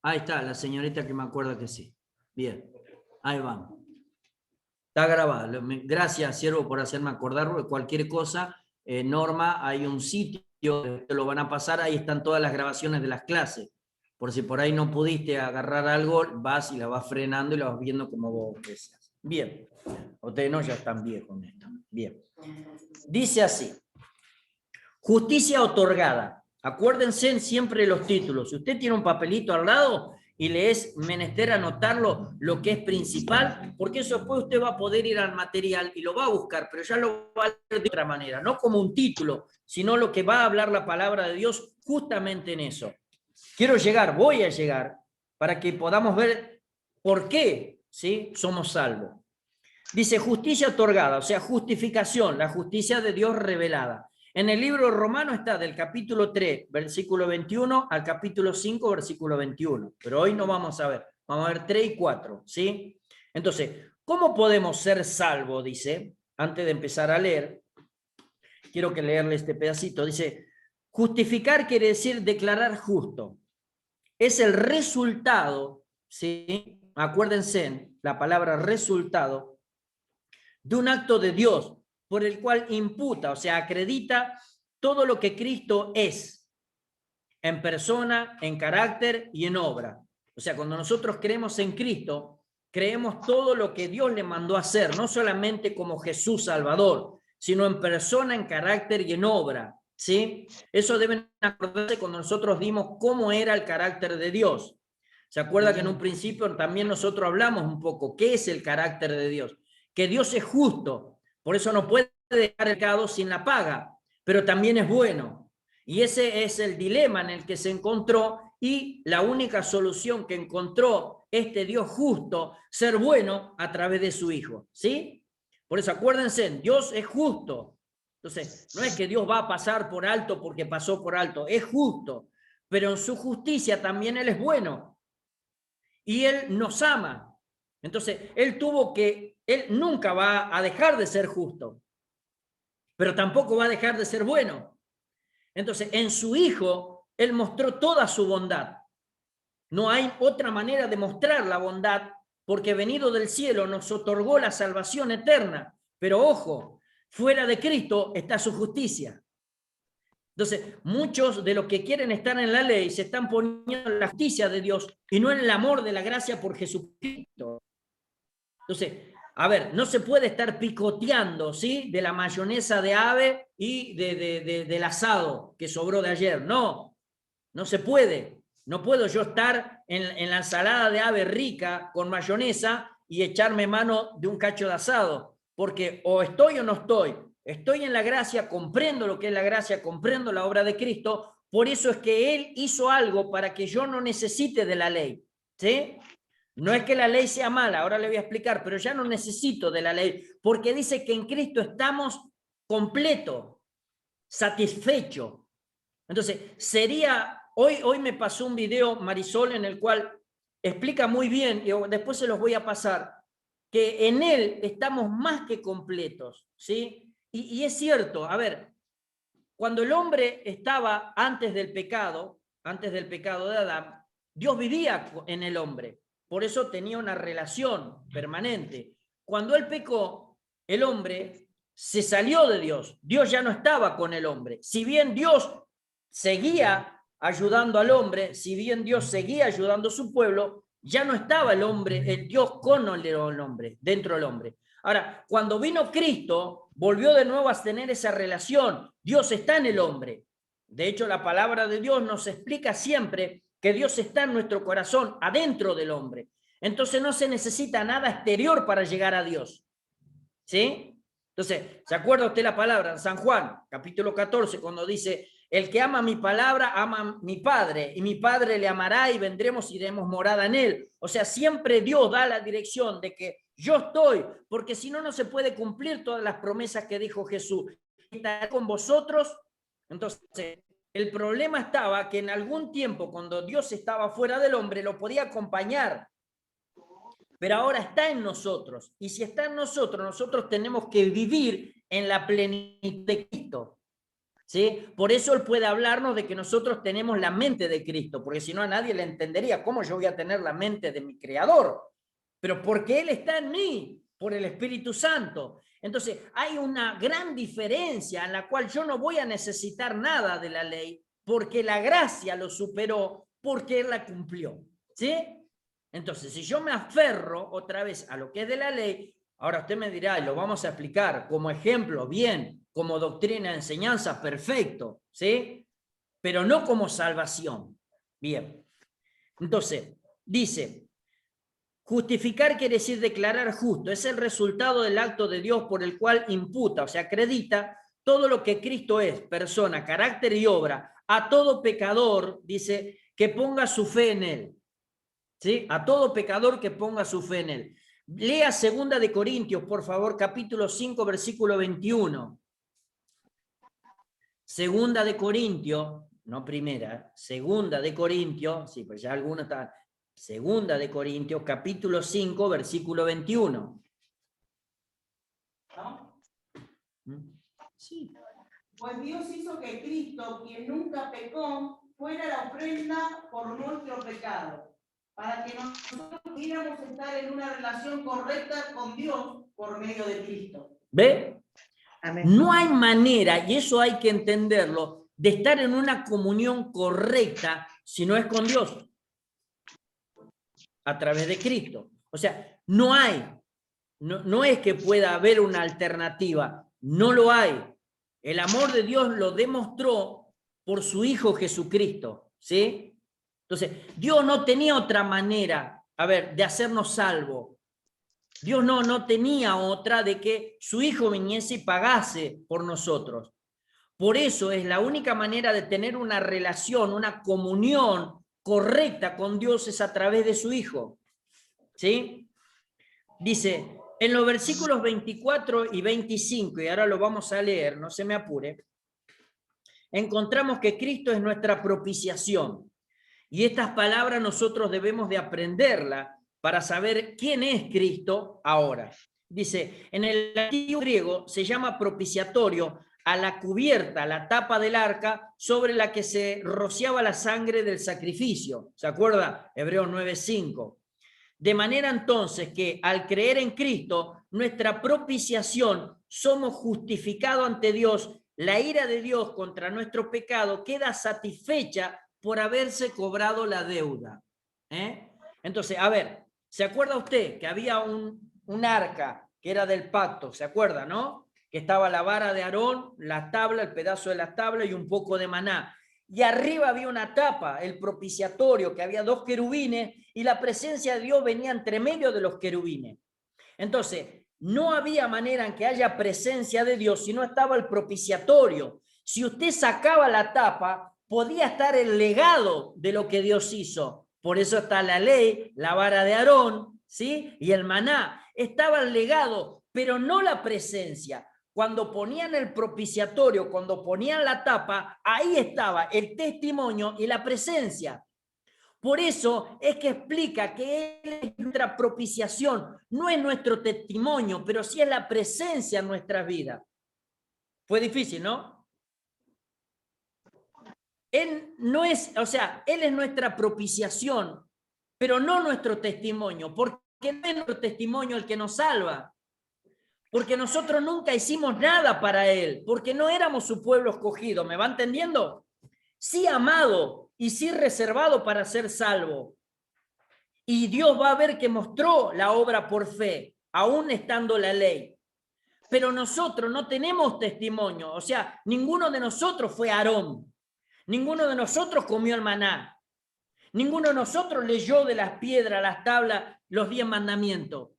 Ahí está, la señorita que me acuerda que sí. Bien, ahí vamos. Está grabado. Gracias, siervo, por hacerme acordar de cualquier cosa. Norma, hay un sitio que lo van a pasar, ahí están todas las grabaciones de las clases. Por si por ahí no pudiste agarrar algo, vas y la vas frenando y la vas viendo como vos deseas. Bien, ustedes no ya están viejos con esto. Bien. Dice así: justicia otorgada. Acuérdense siempre los títulos. Si usted tiene un papelito al lado y le es menester anotarlo lo que es principal, porque eso después usted va a poder ir al material y lo va a buscar, pero ya lo va a leer de otra manera, no como un título, sino lo que va a hablar la palabra de Dios justamente en eso. Quiero llegar, voy a llegar, para que podamos ver por qué, ¿sí?, somos salvos. Dice justicia otorgada, o sea, justificación, la justicia de Dios revelada. En el libro romano está del capítulo 3, versículo 21, al capítulo 5, versículo 21. Pero hoy no vamos a ver, vamos a ver 3 y 4, ¿sí? Entonces, ¿cómo podemos ser salvos? Dice, antes de empezar a leer, quiero que leerle este pedacito. Dice, justificar quiere decir declarar justo. Es el resultado, ¿sí? Acuérdense, la palabra resultado de un acto de Dios por el cual imputa, o sea, acredita todo lo que Cristo es, en persona, en carácter y en obra. O sea, cuando nosotros creemos en Cristo, creemos todo lo que Dios le mandó a hacer, no solamente como Jesús Salvador, sino en persona, en carácter y en obra, ¿sí? Eso deben acordarse cuando nosotros dimos cómo era el carácter de Dios. ¿Se acuerda que en un principio también nosotros hablamos un poco qué es el carácter de Dios? Que Dios es justo, por eso no puede dejar el pecado sin la paga, pero también es bueno. Y ese es el dilema en el que se encontró y la única solución que encontró este Dios justo, ser bueno a través de su Hijo, ¿sí? Por eso acuérdense, Dios es justo. Entonces, no es que Dios va a pasar por alto porque pasó por alto, es justo, pero en su justicia también Él es bueno y Él nos ama. Entonces, Él nunca va a dejar de ser justo, pero tampoco va a dejar de ser bueno. Entonces, en su Hijo, Él mostró toda su bondad. No hay otra manera de mostrar la bondad, porque venido del cielo nos otorgó la salvación eterna. Pero ojo, fuera de Cristo está su justicia. Entonces, muchos de los que quieren estar en la ley se están poniendo en la justicia de Dios y no en el amor de la gracia por Jesucristo. Entonces, a ver, no se puede estar picoteando, ¿sí?, de la mayonesa de ave y del asado que sobró de ayer. No, no se puede. No puedo yo estar en la ensalada de ave rica con mayonesa y echarme mano de un cacho de asado, porque o estoy o no estoy. Estoy en la gracia, comprendo lo que es la gracia, comprendo la obra de Cristo, por eso es que Él hizo algo para que yo no necesite de la ley, ¿sí? No es que la ley sea mala, ahora le voy a explicar, pero ya no necesito de la ley, porque dice que en Cristo estamos completos, satisfechos. Entonces, hoy me pasó un video, Marisol, en el cual explica muy bien, y después se los voy a pasar, que en Él estamos más que completos, ¿sí? Y es cierto, a ver, cuando el hombre estaba antes del pecado de Adán, Dios vivía en el hombre, por eso tenía una relación permanente. Cuando él pecó, el hombre se salió de Dios, Dios ya no estaba con el hombre. Si bien Dios seguía ayudando al hombre, si bien Dios seguía ayudando a su pueblo, ya no estaba el hombre, el Dios con el hombre, dentro del hombre. Ahora, cuando vino Cristo, volvió de nuevo a tener esa relación. Dios está en el hombre. De hecho, la palabra de Dios nos explica siempre que Dios está en nuestro corazón, adentro del hombre. Entonces no se necesita nada exterior para llegar a Dios. ¿Sí? Entonces, ¿se acuerda usted la palabra en San Juan, capítulo 14, cuando dice, el que ama mi palabra, ama a mi Padre, y mi Padre le amará y vendremos y iremos morada en él? O sea, siempre Dios da la dirección de que yo estoy, porque si no, no se puede cumplir todas las promesas que dijo Jesús. Estaré con vosotros. Entonces, el problema estaba que en algún tiempo, cuando Dios estaba fuera del hombre, lo podía acompañar, pero ahora está en nosotros. Y si está en nosotros, nosotros tenemos que vivir en la plenitud de Cristo. ¿Sí? Por eso él puede hablarnos de que nosotros tenemos la mente de Cristo, porque si no a nadie le entendería cómo yo voy a tener la mente de mi Creador, pero porque Él está en mí, por el Espíritu Santo. Entonces hay una gran diferencia en la cual yo no voy a necesitar nada de la ley, porque la gracia lo superó, porque Él la cumplió. ¿Sí? Entonces, si yo me aferro otra vez a lo que es de la ley, ahora usted me dirá, y lo vamos a explicar como ejemplo, bien, como doctrina, enseñanza, perfecto, ¿sí? Pero no como salvación. Bien. Entonces, dice, justificar quiere decir declarar justo, es el resultado del acto de Dios por el cual imputa, o sea, acredita todo lo que Cristo es, persona, carácter y obra, a todo pecador, dice, que ponga su fe en Él. ¿Sí? A todo pecador que ponga su fe en Él. Lea 2 de Corintios, por favor, capítulo 5, versículo 21. 2 de Corintios, no primera, 2 de Corintios, sí, pues ya alguno está. 2 de Corintios, capítulo 5, versículo 21. ¿No? Sí. Pues Dios hizo que Cristo, quien nunca pecó, fuera la ofrenda por nuestro pecado, para que nosotros pudiéramos estar en una relación correcta con Dios por medio de Cristo. ¿Ve? Amén. No hay manera, y eso hay que entenderlo, de estar en una comunión correcta si no es con Dios, a través de Cristo. O sea, no hay, no es que pueda haber una alternativa, no lo hay. El amor de Dios lo demostró por su Hijo Jesucristo, ¿sí? Entonces, Dios no tenía otra manera, a ver, de hacernos salvos. Dios no tenía otra de que su Hijo viniese y pagase por nosotros. Por eso es la única manera de tener una relación, una comunión correcta con Dios es a través de su Hijo. ¿Sí? Dice, en los versículos 24 y 25, y ahora lo vamos a leer, no se me apure, encontramos que Cristo es nuestra propiciación. Y estas palabras nosotros debemos de aprenderlas para saber quién es Cristo ahora. Dice, en el antiguo griego se llama propiciatorio a la cubierta, la tapa del arca sobre la que se rociaba la sangre del sacrificio. ¿Se acuerda? Hebreos 9:5. De manera entonces que al creer en Cristo, nuestra propiciación, somos justificados ante Dios, la ira de Dios contra nuestro pecado queda satisfecha por haberse cobrado la deuda. Entonces, a ver, ¿se acuerda usted que había un arca que era del pacto? ¿Se acuerda, no? Que estaba la vara de Aarón, la tabla, el pedazo de la tabla y un poco de maná. Y arriba había una tapa, el propiciatorio, que había 2 querubines y la presencia de Dios venía entre medio de los querubines. Entonces, no había manera en que haya presencia de Dios si no estaba el propiciatorio. Si usted sacaba la tapa, podía estar el legado de lo que Dios hizo. Por eso está la ley, la vara de Aarón, ¿sí? Y el maná. Estaba el legado, pero no la presencia. Cuando ponían el propiciatorio, cuando ponían la tapa, ahí estaba el testimonio y la presencia. Por eso es que explica que Él es nuestra propiciación, no es nuestro testimonio, pero sí es la presencia en nuestras vidas. Fue difícil, ¿no? Él no es, o sea, Él es nuestra propiciación, pero no nuestro testimonio, porque no es nuestro testimonio el que nos salva. Porque nosotros nunca hicimos nada para Él, porque no éramos su pueblo escogido, ¿me va entendiendo? Sí amado y sí reservado para ser salvo. Y Dios va a ver que mostró la obra por fe, aún estando la ley. Pero nosotros no tenemos testimonio, o sea, ninguno de nosotros fue Aarón, ninguno de nosotros comió el maná, ninguno de nosotros leyó de las piedras, las tablas, los 10 mandamientos.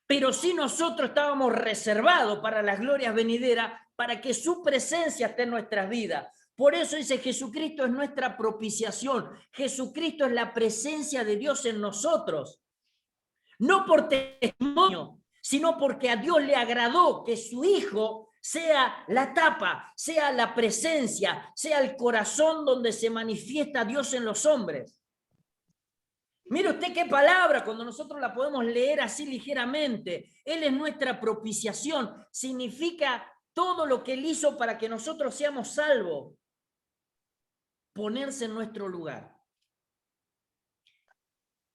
Pero sí nosotros estábamos reservados para las glorias venideras, para que su presencia esté en nuestras vidas. Por eso dice, Jesucristo es nuestra propiciación. Jesucristo es la presencia de Dios en nosotros. No por testimonio, sino porque a Dios le agradó que su Hijo sea la tapa, sea la presencia, sea el corazón donde se manifiesta Dios en los hombres. Mire usted qué palabra, cuando nosotros la podemos leer así ligeramente. Él es nuestra propiciación. Significa todo lo que Él hizo para que nosotros seamos salvos, ponerse en nuestro lugar.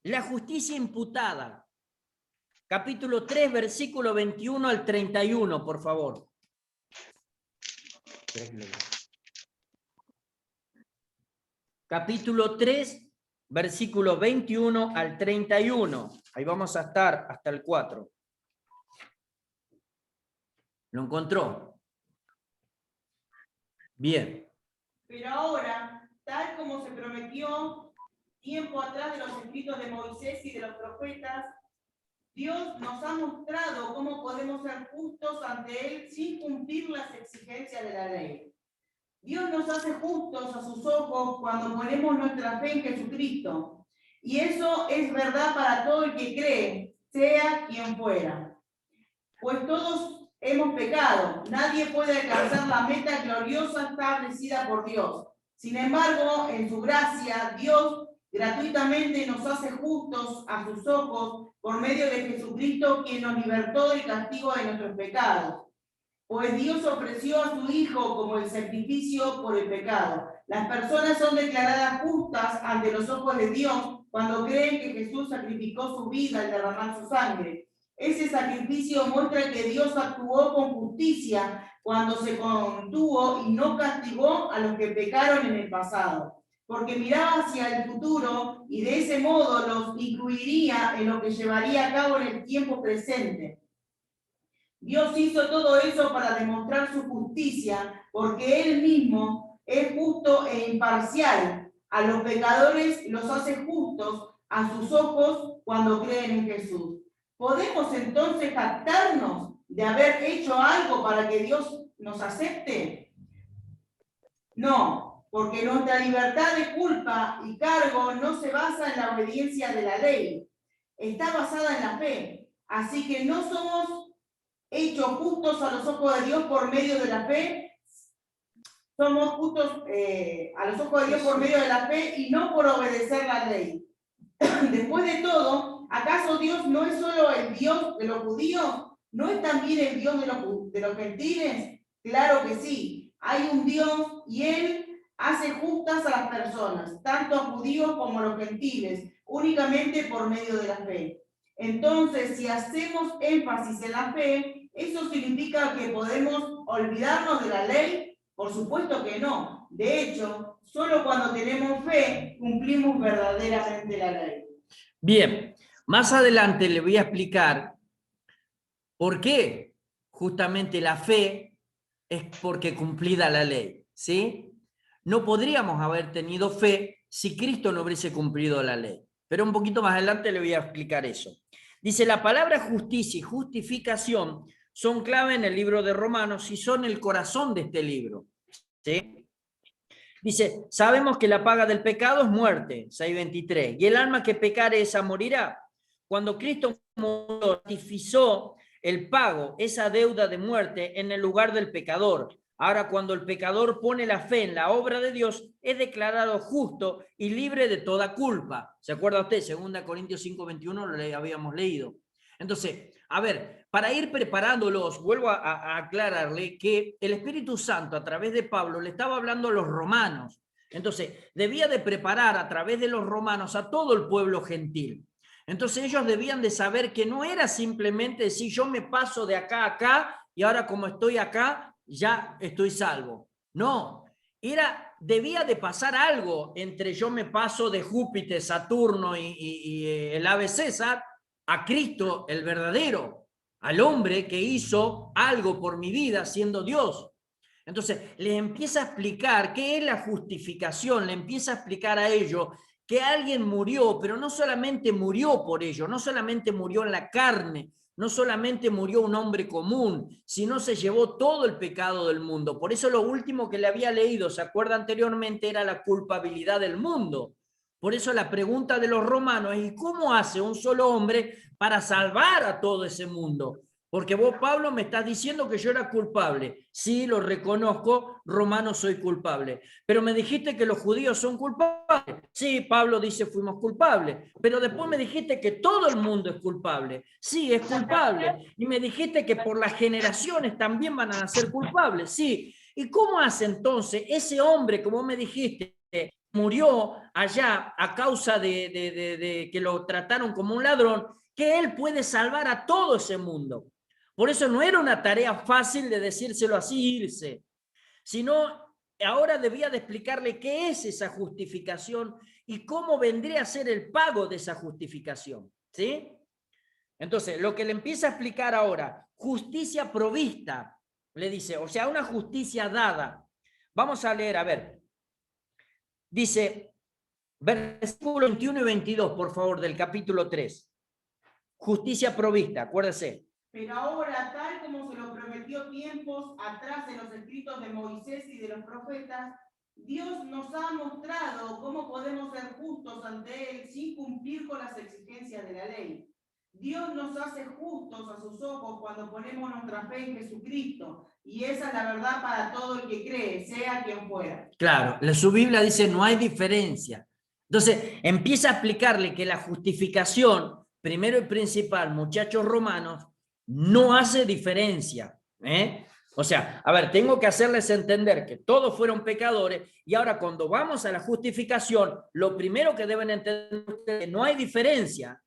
La justicia imputada. Capítulo 3, versículo 21 al 31, por favor. Capítulo 3, versículo 21 al 31. Ahí vamos a estar hasta el 4. ¿Lo encontró? Bien. Pero ahora, tal como se prometió tiempo atrás de los escritos de Moisés y de los profetas, Dios nos ha mostrado cómo podemos ser justos ante Él sin cumplir las exigencias de la ley. Dios nos hace justos a sus ojos cuando ponemos nuestra fe en Jesucristo. Y eso es verdad para todo el que cree, sea quien fuera. Pues todos hemos pecado. Nadie puede alcanzar la meta gloriosa establecida por Dios. Sin embargo, en su gracia, Dios gratuitamente nos hace justos a sus ojos por medio de Jesucristo, quien nos libertó del castigo de nuestros pecados. Pues Dios ofreció a su Hijo como el sacrificio por el pecado. Las personas son declaradas justas ante los ojos de Dios cuando creen que Jesús sacrificó su vida al derramar su sangre. Ese sacrificio muestra que Dios actuó con justicia cuando se contuvo y no castigó a los que pecaron en el pasado, porque miraba hacia el futuro y de ese modo los incluiría en lo que llevaría a cabo en el tiempo presente. Dios hizo todo eso para demostrar su justicia, porque Él mismo es justo e imparcial. A los pecadores los hace justos a sus ojos cuando creen en Jesús. ¿Podemos entonces jactarnos de haber hecho algo para que Dios nos acepte? No, porque nuestra libertad de culpa y cargo no se basa en la obediencia de la ley, está basada en la fe. Así que no somos hechos justos a los ojos de Dios por medio de la fe, somos justos a los ojos de Dios por medio de la fe y no por obedecer la ley. Después de todo, ¿acaso Dios no es solo el Dios de los judíos? ¿No es también el Dios de los gentiles? Claro que sí. Hay un Dios y Él hace justas a las personas, tanto a judíos como a los gentiles, únicamente por medio de la fe. Entonces, si hacemos énfasis en la fe, ¿eso significa que podemos olvidarnos de la ley? Por supuesto que no. De hecho, solo cuando tenemos fe cumplimos verdaderamente la ley. Bien, más adelante le voy a explicar por qué justamente la fe es porque cumplida la ley, ¿sí? No podríamos haber tenido fe si Cristo no hubiese cumplido la ley. Pero un poquito más adelante le voy a explicar eso. Dice, la palabra justicia y justificación son clave en el libro de Romanos y son el corazón de este libro, ¿sí? Dice, sabemos que la paga del pecado es muerte, 6:23, y el alma que pecare esa morirá. Cuando Cristo mortificó el pago, esa deuda de muerte en el lugar del pecador. Ahora, cuando el pecador pone la fe en la obra de Dios, es declarado justo y libre de toda culpa. ¿Se acuerda usted? 2 Corintios 5:21 lo habíamos leído. Entonces, a ver, para ir preparándolos, vuelvo a aclararle que el Espíritu Santo a través de Pablo le estaba hablando a los romanos. Entonces, debía de preparar a través de los romanos a todo el pueblo gentil. Entonces ellos debían de saber que no era simplemente decir yo me paso de acá a acá y ahora como estoy acá ya estoy salvo. No, debía de pasar algo entre yo me paso de Júpiter, Saturno y el ave César a Cristo el verdadero, al hombre que hizo algo por mi vida siendo Dios. Entonces les empieza a explicar qué es la justificación, le empieza a explicar a ellos que alguien murió, pero no solamente murió por ello, no solamente murió en la carne, no solamente murió un hombre común, sino se llevó todo el pecado del mundo. Por eso lo último que le había leído, ¿se acuerda anteriormente? Era la culpabilidad del mundo. Por eso la pregunta de los romanos es, ¿cómo hace un solo hombre para salvar a todo ese mundo? Porque vos, Pablo, me estás diciendo que yo era culpable. Sí, lo reconozco, Romano, soy culpable. Pero me dijiste que los judíos son culpables. Sí, Pablo dice fuimos culpables. Pero después me dijiste que todo el mundo es culpable. Sí, es culpable. Y me dijiste que por las generaciones también van a ser culpables. Sí. ¿Y cómo hace entonces ese hombre, como me dijiste, murió allá a causa de que lo trataron como un ladrón, que él puede salvar a todo ese mundo? Por eso no era una tarea fácil de decírselo así, irse, sino ahora debía de explicarle qué es esa justificación y cómo vendría a ser el pago de esa justificación, ¿sí? Entonces, lo que le empieza a explicar ahora, justicia provista, le dice, o sea, una justicia dada. Vamos a leer, a ver, dice, versículo 21 y 22, por favor, del capítulo 3. Justicia provista, acuérdese. Pero ahora, tal como se lo prometió tiempos atrás en los escritos de Moisés y de los profetas, Dios nos ha mostrado cómo podemos ser justos ante Él sin cumplir con las exigencias de la ley. Dios nos hace justos a sus ojos cuando ponemos nuestra fe en Jesucristo, y esa es la verdad para todo el que cree, sea quien fuera. Claro, su Biblia dice no hay diferencia. Entonces, empieza a explicarle que la justificación, primero y principal, muchachos romanos, no hace diferencia. O sea, a ver, tengo que hacerles entender que todos fueron pecadores y ahora cuando vamos a la justificación, lo primero que deben entender es que no hay diferencia.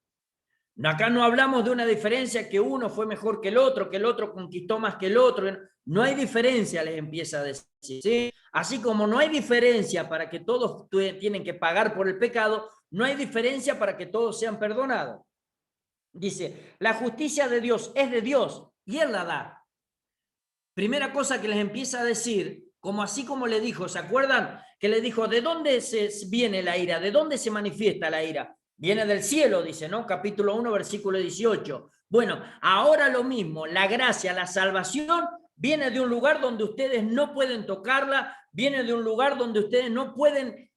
Acá no hablamos de una diferencia que uno fue mejor que el otro conquistó más que el otro. No hay diferencia, les empieza a decir, ¿sí? Así como no hay diferencia para que todos tienen que pagar por el pecado, no hay diferencia para que todos sean perdonados. Dice, la justicia de Dios es de Dios y Él la da. Primera cosa que les empieza a decir, como así como le dijo, ¿se acuerdan? Que le dijo, ¿de dónde viene la ira? ¿De dónde se manifiesta la ira? Viene del cielo, dice, ¿no? Capítulo 1, versículo 18. Bueno, ahora lo mismo, la gracia, la salvación viene de un lugar donde ustedes no pueden tocarla, viene de un lugar donde ustedes no pueden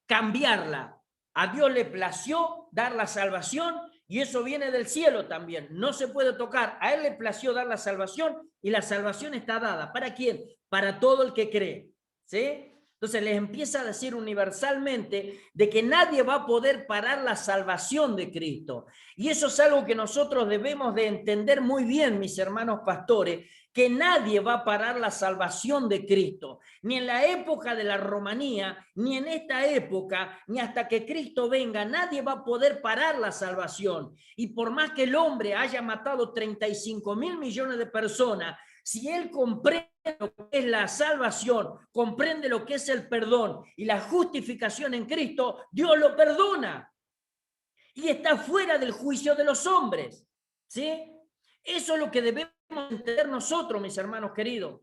cambiarla. A Dios le plació dar la salvación y eso viene del cielo también. No se puede tocar. A Él le plació dar la salvación y la salvación está dada. ¿Para quién? Para todo el que cree. ¿Sí? Entonces les empieza a decir universalmente de que nadie va a poder parar la salvación de Cristo. Y eso es algo que nosotros debemos de entender muy bien, mis hermanos pastores, que nadie va a parar la salvación de Cristo, ni en la época de la Romanía, ni en esta época, ni hasta que Cristo venga, nadie va a poder parar la salvación. Y por más que el hombre haya matado 35.000 millones de personas, si él comprende lo que es la salvación, comprende lo que es el perdón y la justificación en Cristo, Dios lo perdona. Y está fuera del juicio de los hombres. ¿Sí? Eso es lo que debemos entender nosotros, mis hermanos queridos.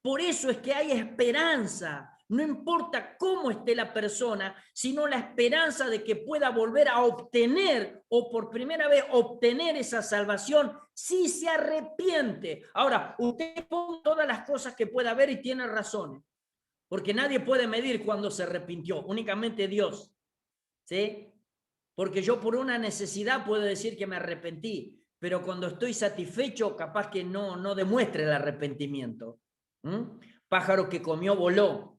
Por eso es que hay esperanza. No importa cómo esté la persona, sino la esperanza de que pueda volver a obtener o por primera vez obtener esa salvación si se arrepiente. Ahora, usted pone todas las cosas que pueda ver y tiene razón, porque nadie puede medir cuándo se arrepintió, únicamente Dios. ¿Sí? Porque yo por una necesidad puedo decir que me arrepentí, pero cuando estoy satisfecho capaz que no demuestre el arrepentimiento. Pájaro que comió voló.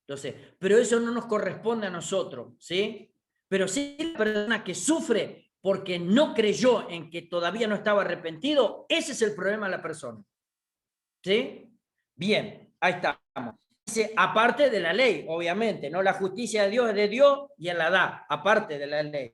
Entonces, pero eso no nos corresponde a nosotros, ¿sí? Pero sí la persona que sufre porque no creyó en que todavía no estaba arrepentido, ese es el problema de la persona. ¿Sí? Bien, ahí estamos. Dice, aparte de la ley, obviamente, ¿no? La justicia de Dios es de Dios y Él la da, aparte de la ley.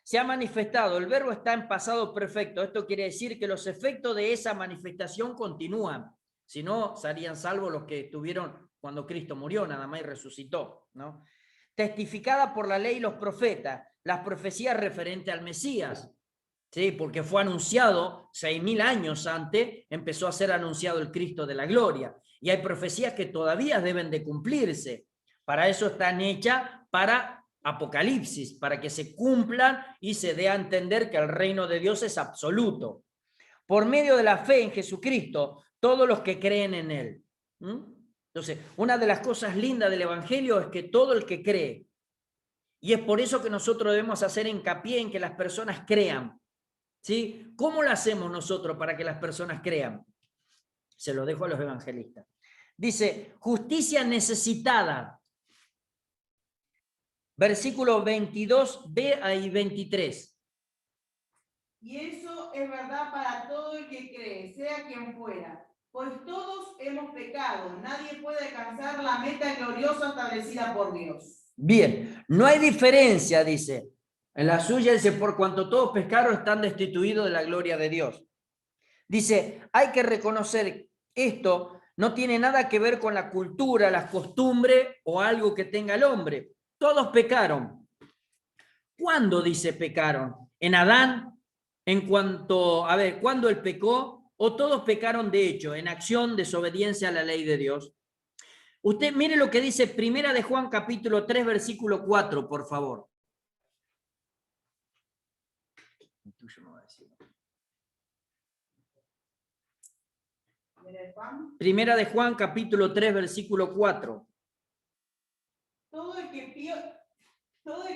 Se ha manifestado, el verbo está en pasado perfecto. Esto quiere decir que los efectos de esa manifestación continúan. Si no, serían salvos los que estuvieron cuando Cristo murió, nada más y resucitó, ¿no? Testificada por la ley y los profetas, las profecías referentes al Mesías, ¿sí? Porque fue anunciado 6.000 años antes, empezó a ser anunciado el Cristo de la gloria. Y hay profecías que todavía deben de cumplirse. Para eso están hechas para Apocalipsis, para que se cumplan y se dé a entender que el reino de Dios es absoluto. Por medio de la fe en Jesucristo, todos los que creen en Él. Entonces, una de las cosas lindas del Evangelio es que todo el que cree, y es por eso que nosotros debemos hacer hincapié en que las personas crean. ¿Sí? ¿Cómo lo hacemos nosotros para que las personas crean? Se lo dejo a los evangelistas. Dice, justicia necesitada. Versículos 22b y 23. Y eso es verdad para todo el que cree, sea quien fuera. Pues todos hemos pecado. Nadie puede alcanzar la meta gloriosa establecida por Dios. Bien, no hay diferencia, dice. En la suya dice, por cuanto todos pecaron están destituidos de la gloria de Dios. Dice, hay que reconocer esto, no tiene nada que ver con la cultura, las costumbres o algo que tenga el hombre. Todos pecaron. ¿Cuándo dice pecaron? ¿En Adán? En cuanto, a ver, ¿cuándo él pecó? ¿O todos pecaron de hecho, en acción, desobediencia a la ley de Dios? Usted mire lo que dice Primera de Juan capítulo 3, versículo 4, por favor. Primera de Juan capítulo 3, versículo 4. Todo el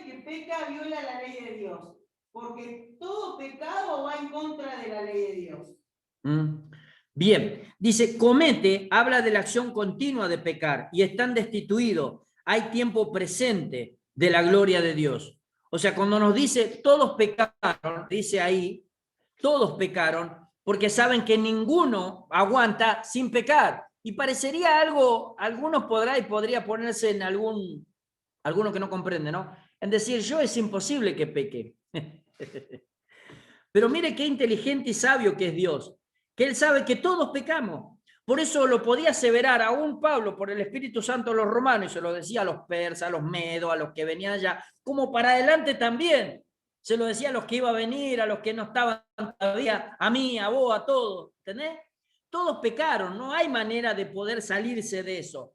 que peca viola la ley de Dios, porque todo pecado va en contra de la ley de Dios. Bien, dice, comete, habla de la acción continua de pecar y están destituidos. Hay tiempo presente de la gloria de Dios. O sea, cuando nos dice todos pecaron, dice ahí, todos pecaron, porque saben que ninguno aguanta sin pecar. Y parecería algo, algunos podría ponerse en alguno que no comprende, ¿no? En decir, yo es imposible que peque. Pero mire qué inteligente y sabio que es Dios, que Él sabe que todos pecamos. Por eso lo podía aseverar aún Pablo por el Espíritu Santo a los romanos, y se lo decía a los persas, a los medos, a los que venían allá, como para adelante también. Se lo decía a los que iban a venir, a los que no estaban todavía, a mí, a vos, a todos. ¿Entendés? Todos pecaron, no hay manera de poder salirse de eso.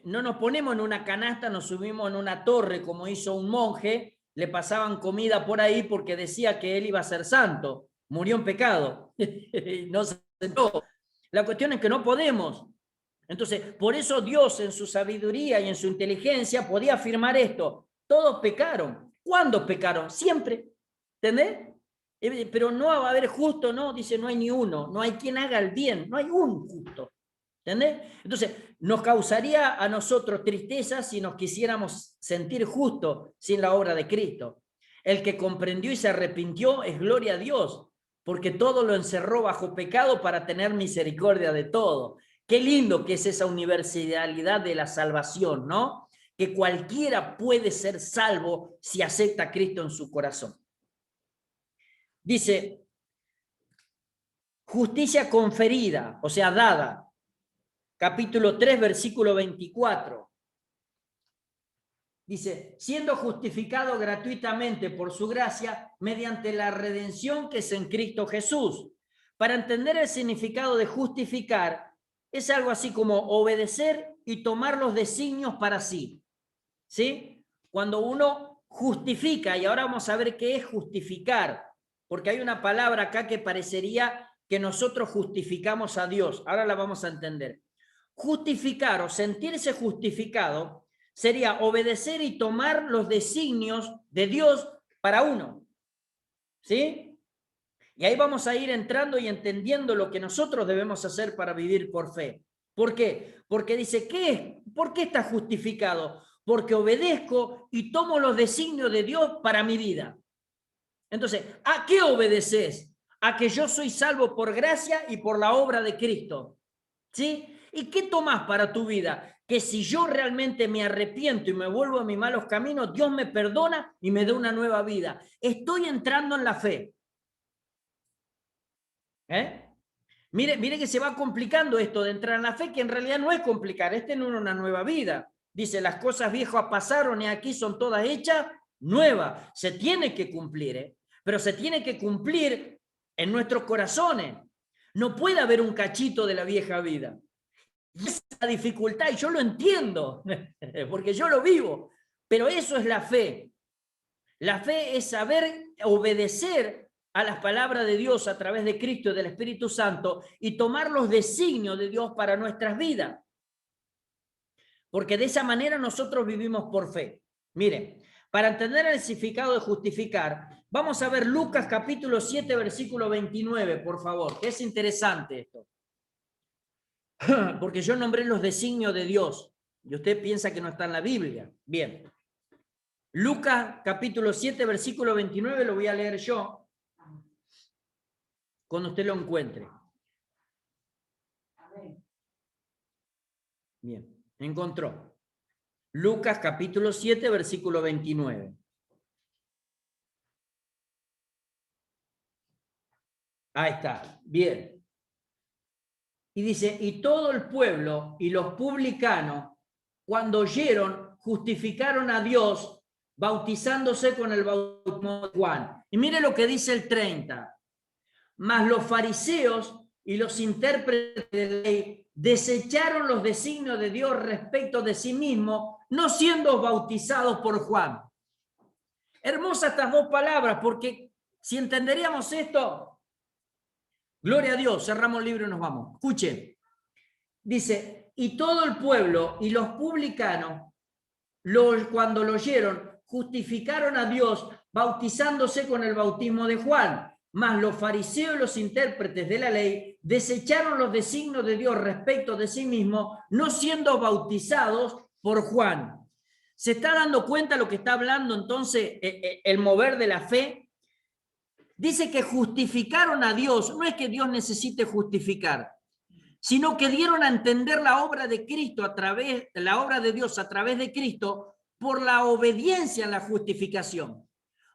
No nos ponemos en una canasta, nos subimos en una torre como hizo un monje, le pasaban comida por ahí porque decía que él iba a ser santo, murió en pecado, no se sentó. La cuestión es que no podemos. Entonces, por eso Dios en su sabiduría y en su inteligencia podía afirmar esto. Todos pecaron. ¿Cuándo pecaron? Siempre. ¿Entendés? Pero no va a haber justo, no, dice, no hay ni uno, no hay quien haga el bien, no hay un justo. ¿Entendés? Entonces, nos causaría a nosotros tristeza si nos quisiéramos sentir justos sin la obra de Cristo. El que comprendió y se arrepintió es gloria a Dios, porque todo lo encerró bajo pecado para tener misericordia de todo. Qué lindo que es esa universalidad de la salvación, ¿no? Que cualquiera puede ser salvo si acepta a Cristo en su corazón. Dice, justicia conferida, o sea, dada. Capítulo 3, versículo 24. Dice, siendo justificado gratuitamente por su gracia mediante la redención que es en Cristo Jesús. Para entender el significado de justificar, es algo así como obedecer y tomar los designios para sí. ¿Sí? Cuando uno justifica, y ahora vamos a ver qué es justificar, porque hay una palabra acá que parecería que nosotros justificamos a Dios. Ahora la vamos a entender. Justificar o sentirse justificado sería obedecer y tomar los designios de Dios para uno. ¿Sí? Y ahí vamos a ir entrando y entendiendo lo que nosotros debemos hacer para vivir por fe. ¿Por qué? Porque dice, ¿por qué está justificado? Porque obedezco y tomo los designios de Dios para mi vida. Entonces, ¿a qué obedeces? A que yo soy salvo por gracia y por la obra de Cristo. ¿Sí? ¿Y qué tomas para tu vida? Que si yo realmente me arrepiento y me vuelvo a mis malos caminos, Dios me perdona y me da una nueva vida. Estoy entrando en la fe. Mire que se va complicando esto de entrar en la fe, que en realidad no es complicar, es tener una nueva vida. Dice, las cosas viejas pasaron y aquí son todas hechas nuevas. Se tiene que cumplir, pero se tiene que cumplir en nuestros corazones. No puede haber un cachito de la vieja vida. Y esa es la dificultad, y yo lo entiendo, porque yo lo vivo, pero eso es la fe. La fe es saber obedecer a las palabras de Dios a través de Cristo y del Espíritu Santo y tomar los designios de Dios para nuestras vidas. Porque de esa manera nosotros vivimos por fe. Miren, Para entender el significado de justificar, vamos a ver Lucas capítulo 7, versículo 29, por favor, que es interesante esto. Porque yo nombré los designios de Dios y usted piensa que no está en la Biblia. Bien. Lucas capítulo 7, versículo 29, lo voy a leer yo cuando usted lo encuentre. Bien, encontró. Lucas capítulo 7, versículo 29. Ahí está, bien. Y dice, y todo el pueblo y los publicanos, cuando oyeron, justificaron a Dios, bautizándose con el bautismo de Juan. Y mire lo que dice el 30. Mas los fariseos y los intérpretes de la ley desecharon los designios de Dios respecto de sí mismos, no siendo bautizados por Juan. Hermosas estas dos palabras, porque si entenderíamos esto, gloria a Dios, cerramos el libro y nos vamos. Escuchen, dice, y todo el pueblo y los publicanos, cuando lo oyeron, justificaron a Dios bautizándose con el bautismo de Juan. Mas los fariseos y los intérpretes de la ley desecharon los designios de Dios respecto de sí mismos, no siendo bautizados por Juan. ¿Se está dando cuenta lo que está hablando entonces el mover de la fe? Dice que justificaron a Dios. No es que Dios necesite justificar, sino que dieron a entender la obra de Cristo la obra de Dios a través de Cristo por la obediencia en la justificación.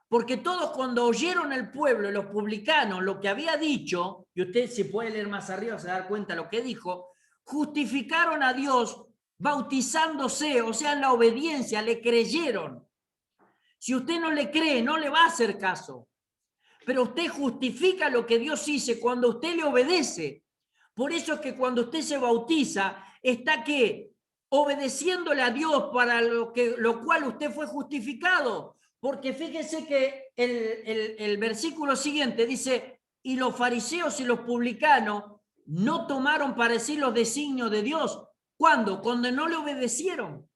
Porque todos cuando oyeron el pueblo, los publicanos, lo que había dicho, y usted si puede leer más arriba se da cuenta lo que dijo, justificaron a Dios bautizándose, o sea, en la obediencia, le creyeron. Si usted no le cree, no le va a hacer caso. Pero usted justifica lo que Dios hizo cuando usted le obedece. Por eso es que cuando usted se bautiza, está que obedeciéndole a Dios para lo cual usted fue justificado. Porque fíjese que el versículo siguiente dice, y los fariseos y los publicanos no tomaron para sí los designios de Dios. ¿Cuándo? Cuando no le obedecieron.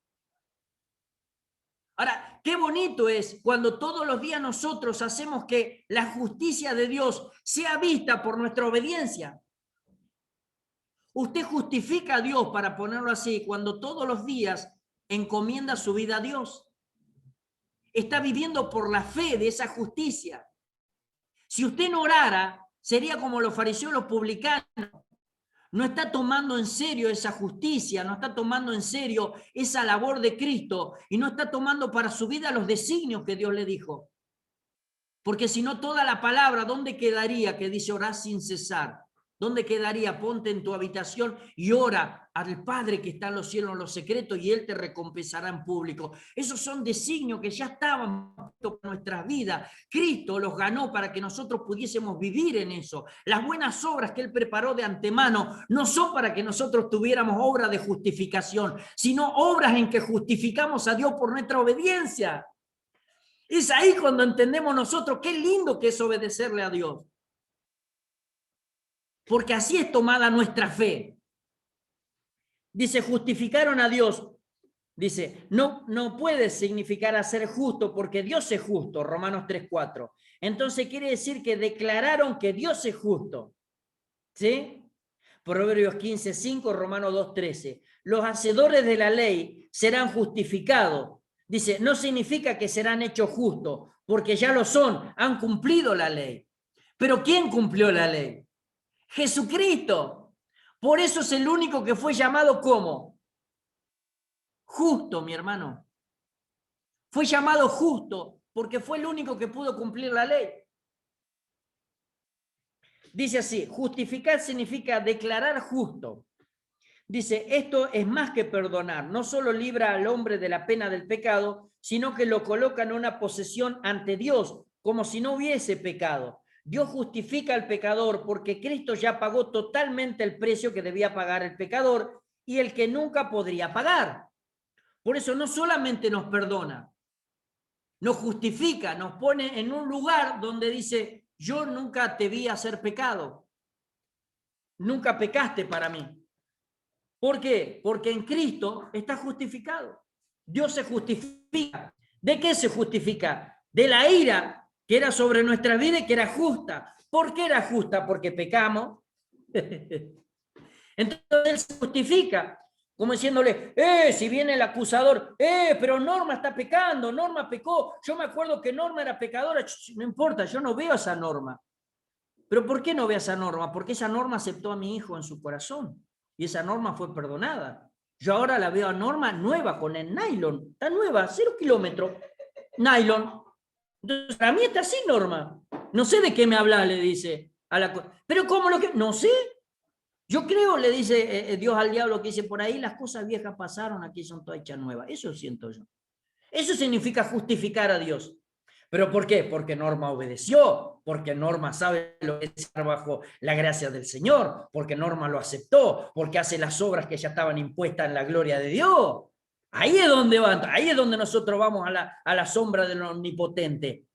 Ahora, qué bonito es cuando todos los días nosotros hacemos que la justicia de Dios sea vista por nuestra obediencia. Usted justifica a Dios, para ponerlo así, cuando todos los días encomienda su vida a Dios. Está viviendo por la fe de esa justicia. Si usted no orara, sería como los fariseos y los publicanos. No está tomando en serio esa justicia, no está tomando en serio esa labor de Cristo y no está tomando para su vida los designios que Dios le dijo. Porque si no, toda la palabra, ¿dónde quedaría que dice orar sin cesar? ¿Dónde quedaría? Ponte en tu habitación y ora al Padre que está en los cielos, en los secretos, y Él te recompensará en público. Esos son designios que ya estaban para nuestras vidas. Cristo los ganó para que nosotros pudiésemos vivir en eso. Las buenas obras que Él preparó de antemano no son para que nosotros tuviéramos obras de justificación, sino obras en que justificamos a Dios por nuestra obediencia. Es ahí cuando entendemos nosotros qué lindo que es obedecerle a Dios. Porque así es tomada nuestra fe. Dice, justificaron a Dios. Dice, no puede significar hacer justo porque Dios es justo, Romanos 3:4. Entonces quiere decir que declararon que Dios es justo. ¿Sí? Proverbios 15:5, Romanos 2:13. Los hacedores de la ley serán justificados. Dice, no significa que serán hechos justos, porque ya lo son, han cumplido la ley. Pero ¿quién cumplió la ley? Jesucristo. Por eso es el único que fue llamado como justo, mi hermano. Fue llamado justo porque fue el único que pudo cumplir la ley. Dice así, justificar significa declarar justo. Dice, esto es más que perdonar. No solo libra al hombre de la pena del pecado, sino que lo coloca en una posesión ante Dios, como si no hubiese pecado. Dios justifica al pecador porque Cristo ya pagó totalmente el precio que debía pagar el pecador y el que nunca podría pagar. Por eso no solamente nos perdona, nos justifica, nos pone en un lugar donde dice, yo nunca te vi hacer pecado, nunca pecaste para mí. ¿Por qué? Porque en Cristo está justificado. Dios se justifica. ¿De qué se justifica? De la ira que era sobre nuestra vida y que era justa. ¿Por qué era justa? Porque pecamos. Entonces él se justifica, como diciéndole, si viene el acusador, pero Norma está pecando, Norma pecó, yo me acuerdo que Norma era pecadora, no importa, yo no veo esa Norma. ¿Pero por qué no veo esa Norma? Porque esa Norma aceptó a mi hijo en su corazón y esa Norma fue perdonada. Yo ahora la veo a Norma nueva, con el nylon, está nueva, 0 kilómetros, nylon. Entonces, para mí está así, Norma. No sé de qué me habla, le dice. Pero ¿cómo lo que? No sé. Yo creo, le dice Dios al diablo, que dice, por ahí las cosas viejas pasaron, aquí son todas hechas nuevas. Eso siento yo. Eso significa justificar a Dios. ¿Pero por qué? Porque Norma obedeció, porque Norma sabe lo que es estar bajo la gracia del Señor, porque Norma lo aceptó, porque hace las obras que ya estaban impuestas en la gloria de Dios. Ahí es donde van, ahí es donde nosotros vamos a la sombra del Omnipotente.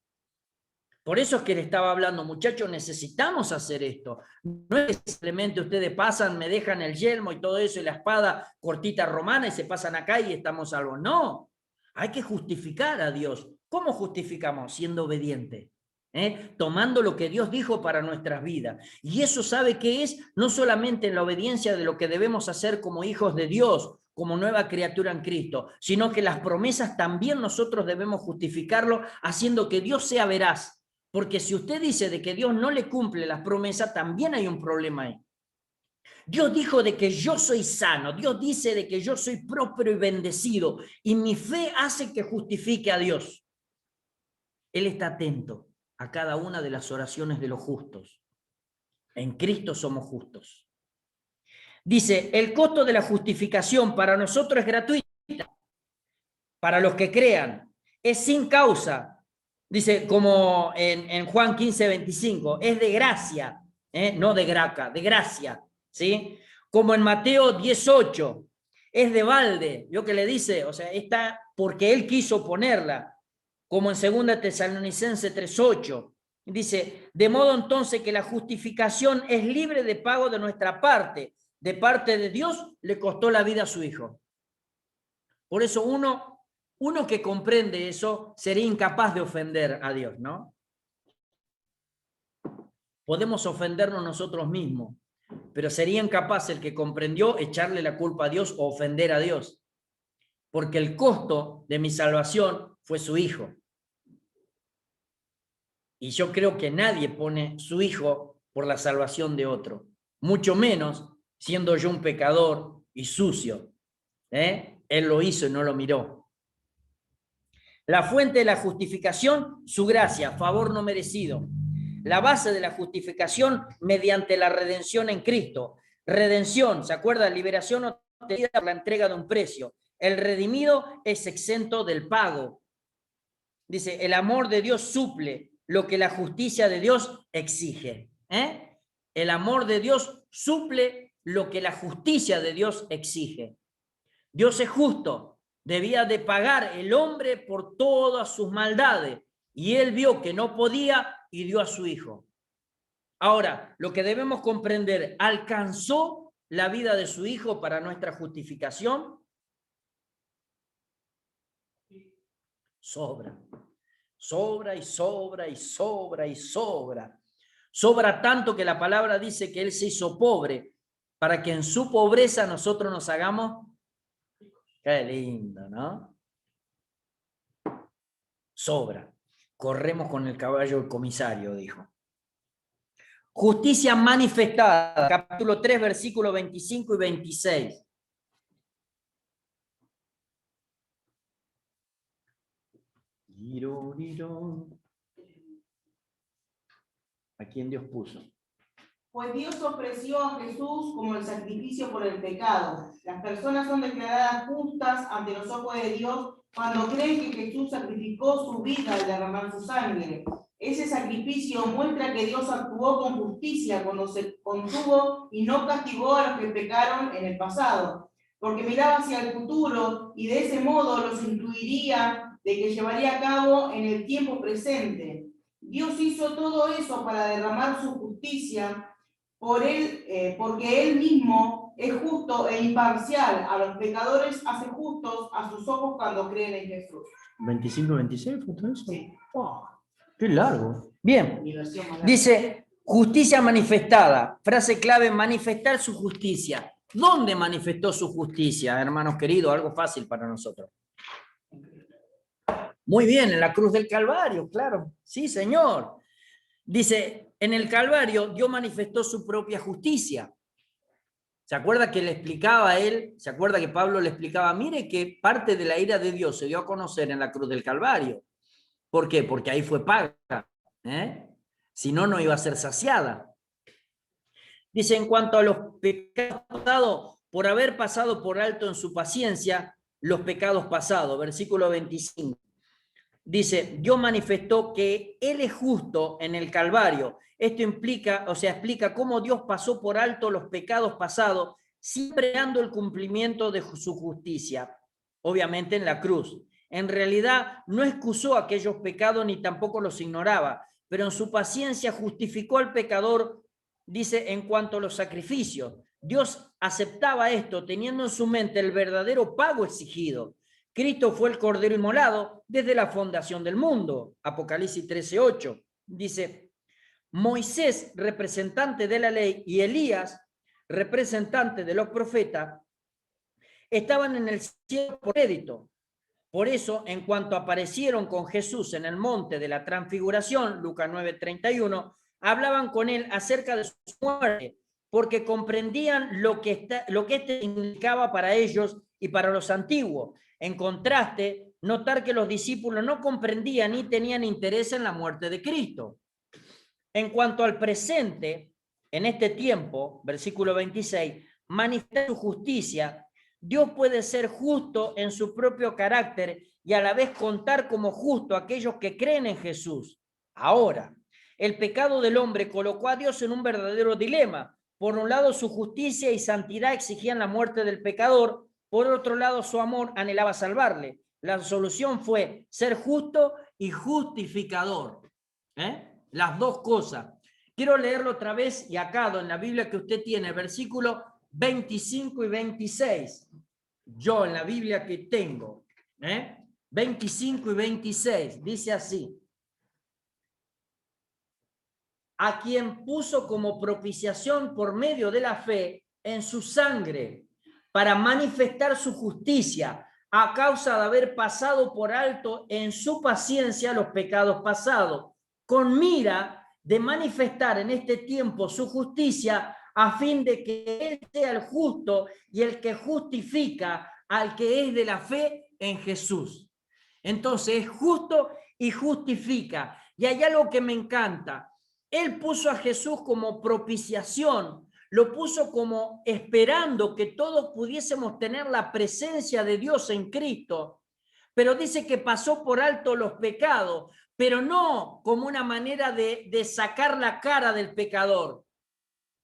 Por eso es que le estaba hablando, muchachos, necesitamos hacer esto. No es que simplemente ustedes pasan, me dejan el yelmo y todo eso y la espada cortita romana y se pasan acá y estamos salvos. No, hay que justificar a Dios. ¿Cómo justificamos? Siendo obedientes. Tomando lo que Dios dijo para nuestras vidas. Y eso sabe que es no solamente en la obediencia de lo que debemos hacer como hijos de Dios, como nueva criatura en Cristo, sino que las promesas también nosotros debemos justificarlo haciendo que Dios sea veraz. Porque si usted dice de que Dios no le cumple las promesas, también hay un problema ahí. Dios dijo de que yo soy sano, Dios dice de que yo soy próspero y bendecido, y mi fe hace que justifique a Dios. Él está atento a cada una de las oraciones de los justos. En Cristo somos justos. Dice, el costo de la justificación para nosotros es gratuita, para los que crean, es sin causa. Dice, como en Juan 15:25, es de gracia, no de graca, de gracia, ¿sí? Como en Mateo 18, es de balde, ¿yo qué le dice? O sea, está porque él quiso ponerla, como en 2 Tesalonicenses 3:8. Dice, de modo entonces que la justificación es libre de pago de nuestra parte. De parte de Dios le costó la vida a su hijo. Por eso uno que comprende eso sería incapaz de ofender a Dios, ¿no? Podemos ofendernos nosotros mismos, pero sería incapaz el que comprendió echarle la culpa a Dios o ofender a Dios, porque el costo de mi salvación fue su hijo. Y yo creo que nadie pone su hijo por la salvación de otro, mucho menos siendo yo un pecador y sucio. Él lo hizo y no lo miró. La fuente de la justificación, su gracia, favor no merecido. La base de la justificación mediante la redención en Cristo. Redención, ¿se acuerda? Liberación obtenida por la entrega de un precio. El redimido es exento del pago. Dice, el amor de Dios suple lo que la justicia de Dios exige. El amor de Dios suple lo que la justicia de Dios exige. Dios es justo. Debía de pagar el hombre por todas sus maldades. Y él vio que no podía y dio a su hijo. Ahora, lo que debemos comprender, ¿alcanzó la vida de su hijo para nuestra justificación? Sobra. Sobra y sobra y sobra y sobra. Sobra tanto que la palabra dice que él se hizo pobre para que en su pobreza nosotros nos hagamos. Qué lindo, ¿no? Sobra. Corremos con el caballo del comisario, dijo. Justicia manifestada, capítulo 3, versículos 25 y 26. ¿A quién Dios puso? Pues Dios ofreció a Jesús como el sacrificio por el pecado. Las personas son declaradas justas ante los ojos de Dios cuando creen que Jesús sacrificó su vida al derramar su sangre. Ese sacrificio muestra que Dios actuó con justicia cuando se contuvo y no castigó a los que pecaron en el pasado, porque miraba hacia el futuro y de ese modo los incluiría de que llevaría a cabo en el tiempo presente. Dios hizo todo eso para derramar su justicia por él, porque él mismo es justo e imparcial. A los pecadores hace justos a sus ojos cuando creen en Jesús. 25 y 26, ¿fue todo eso? Sí. Oh, qué largo. Bien. Mi versión más larga. Dice, justicia manifestada. Frase clave, manifestar su justicia. ¿Dónde manifestó su justicia, hermanos queridos? Algo fácil para nosotros. Muy bien, en la cruz del Calvario, claro. Sí, Señor. Dice, en el Calvario Dios manifestó su propia justicia. ¿Se acuerda que le explicaba a él? ¿Se acuerda que Pablo le explicaba? Mire que parte de la ira de Dios se dio a conocer en la cruz del Calvario. ¿Por qué? Porque ahí fue paga. Si no, no iba a ser saciada. Dice, en cuanto a los pecados pasados, por haber pasado por alto en su paciencia los pecados pasados. Versículo 25. Dice, Dios manifestó que Él es justo en el Calvario. Esto implica, o sea, explica cómo Dios pasó por alto los pecados pasados, siempre dando el cumplimiento de su justicia, obviamente en la cruz. En realidad no excusó aquellos pecados ni tampoco los ignoraba, pero en su paciencia justificó al pecador, dice, en cuanto a los sacrificios. Dios aceptaba esto teniendo en su mente el verdadero pago exigido. Cristo fue el Cordero inmolado desde la fundación del mundo. Apocalipsis 13:8. Dice, Moisés, representante de la ley, y Elías, representante de los profetas, estaban en el cielo por crédito. Por eso, en cuanto aparecieron con Jesús en el monte de la transfiguración, Lucas 9:31, hablaban con él acerca de su muerte, porque comprendían lo que este significaba para ellos y para los antiguos. En contraste, notar que los discípulos no comprendían ni tenían interés en la muerte de Cristo. En cuanto al presente, en este tiempo, versículo 26, manifiesta su justicia. Dios puede ser justo en su propio carácter y a la vez contar como justo a aquellos que creen en Jesús. Ahora, el pecado del hombre colocó a Dios en un verdadero dilema. Por un lado, su justicia y santidad exigían la muerte del pecador. Por otro lado, su amor anhelaba salvarle. La solución fue ser justo y justificador. Las dos cosas. Quiero leerlo otra vez y acá en la Biblia que usted tiene, versículos 25 y 26. Yo en la Biblia que tengo, 25 y 26, dice así. A quien puso como propiciación por medio de la fe en su sangre, para manifestar su justicia, a causa de haber pasado por alto en su paciencia los pecados pasados, con mira de manifestar en este tiempo su justicia, a fin de que Él sea el justo y el que justifica al que es de la fe en Jesús. Entonces es justo y justifica. Y hay algo que me encanta. Él puso a Jesús como propiciación, lo puso como esperando que todos pudiésemos tener la presencia de Dios en Cristo, pero dice que pasó por alto los pecados, pero no como una manera de sacar la cara del pecador.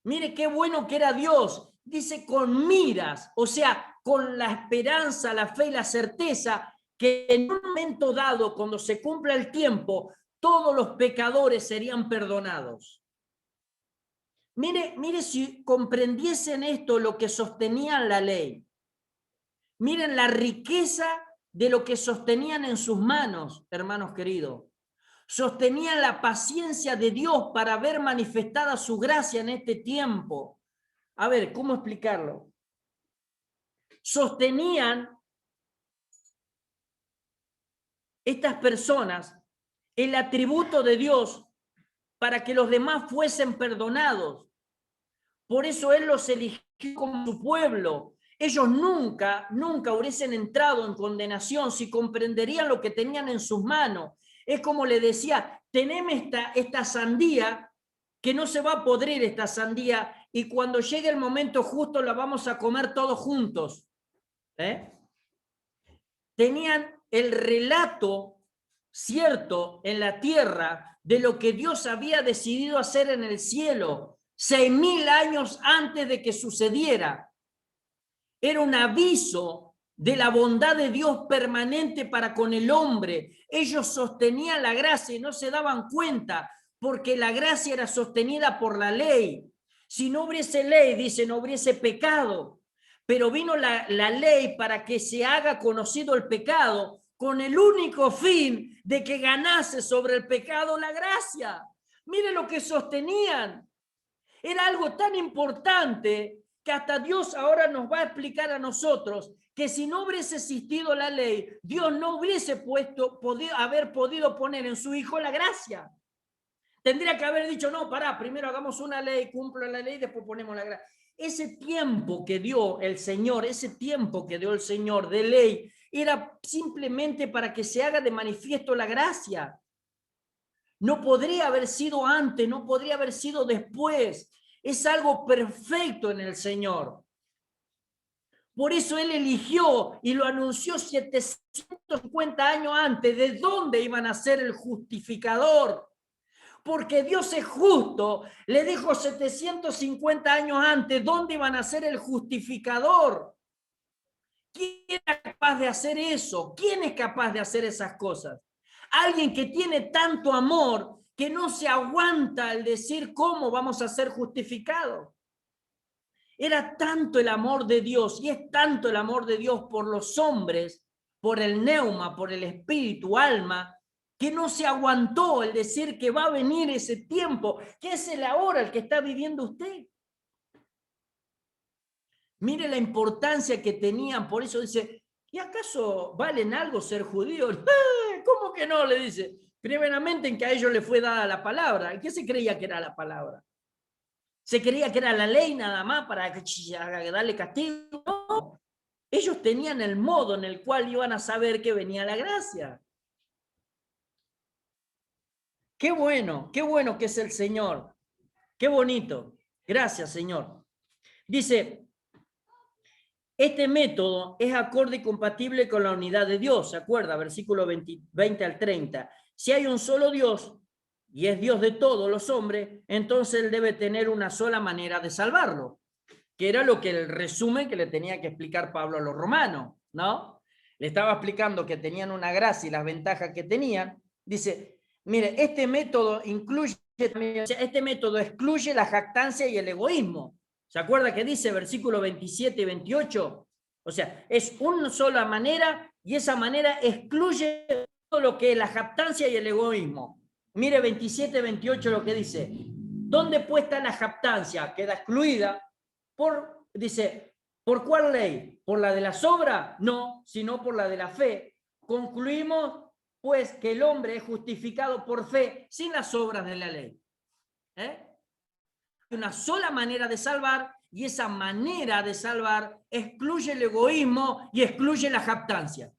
Mire qué bueno que era Dios, dice con miras, o sea, con la esperanza, la fe y la certeza que en un momento dado, cuando se cumpla el tiempo, todos los pecadores serían perdonados. Mire si comprendiesen esto lo que sostenían la ley. Miren la riqueza de lo que sostenían en sus manos, hermanos queridos. Sostenían la paciencia de Dios para ver manifestada su gracia en este tiempo. A ver, ¿cómo explicarlo? Sostenían estas personas el atributo de Dios para que los demás fuesen perdonados. Por eso Él los eligió como su pueblo. Ellos nunca hubiesen entrado en condenación si comprenderían lo que tenían en sus manos. Es como le decía, tenemos esta sandía que no se va a podrir esta sandía y cuando llegue el momento justo la vamos a comer todos juntos. Tenían el relato cierto en la tierra de lo que Dios había decidido hacer en el cielo 6.000 años antes de que sucediera. Era un aviso de la bondad de Dios permanente para con el hombre. Ellos sostenían la gracia y no se daban cuenta porque la gracia era sostenida por la ley. Si no hubiese ley, dice, no hubiese pecado. Pero vino la ley para que se haga conocido el pecado, con el único fin de que ganase sobre el pecado la gracia. Mire lo que sostenían. Era algo tan importante que hasta Dios ahora nos va a explicar a nosotros que si no hubiese existido la ley, Dios no hubiese haber podido poner en su Hijo la gracia. Tendría que haber dicho, no, pará, primero hagamos una ley, cumpla la ley, después ponemos la gracia. Ese tiempo que dio el Señor, de ley, era simplemente para que se haga de manifiesto la gracia. No podría haber sido antes, no podría haber sido después. Es algo perfecto en el Señor. Por eso Él eligió y lo anunció 750 años antes de dónde iban a ser el justificador. Porque Dios es justo, le dijo 750 años antes dónde iban a ser el justificador. ¿Quién era capaz de hacer eso? ¿Quién es capaz de hacer esas cosas? Alguien que tiene tanto amor que no se aguanta al decir cómo vamos a ser justificados. Era tanto el amor de Dios y es tanto el amor de Dios por los hombres, por el neuma, por el espíritu, alma, que no se aguantó el decir que va a venir ese tiempo, que es el ahora el que está viviendo usted. Mire la importancia que tenían, por eso dice, ¿y acaso valen algo ser judíos? ¿Cómo que no? Le dice. Primeramente en que a ellos les fue dada la palabra. ¿Qué se creía que era la palabra? ¿Se creía que era la ley nada más para darle castigo? No. Ellos tenían el modo en el cual iban a saber que venía la gracia. Qué bueno que es el Señor. Qué bonito. Gracias, Señor. Dice, este método es acorde y compatible con la unidad de Dios. ¿Se acuerda? Versículo 20 al 30. Si hay un solo Dios y es Dios de todos los hombres, entonces Él debe tener una sola manera de salvarlo. Que era lo que el resumen que le tenía que explicar Pablo a los romanos, ¿no? Le estaba explicando que tenían una gracia y las ventajas que tenían. Dice, mire, este método excluye la jactancia y el egoísmo. ¿Se acuerda que dice versículo 27 y 28? O sea, es una sola manera y esa manera excluye todo lo que es la jactancia y el egoísmo. Mire 27 y 28 lo que dice. ¿Dónde pues está la jactancia? Queda excluida dice, ¿por cuál ley? ¿Por la de las obras? No, sino por la de la fe. Concluimos pues que el hombre es justificado por fe sin las obras de la ley. Hay una sola manera de salvar y esa manera de salvar excluye el egoísmo y excluye la jactancia.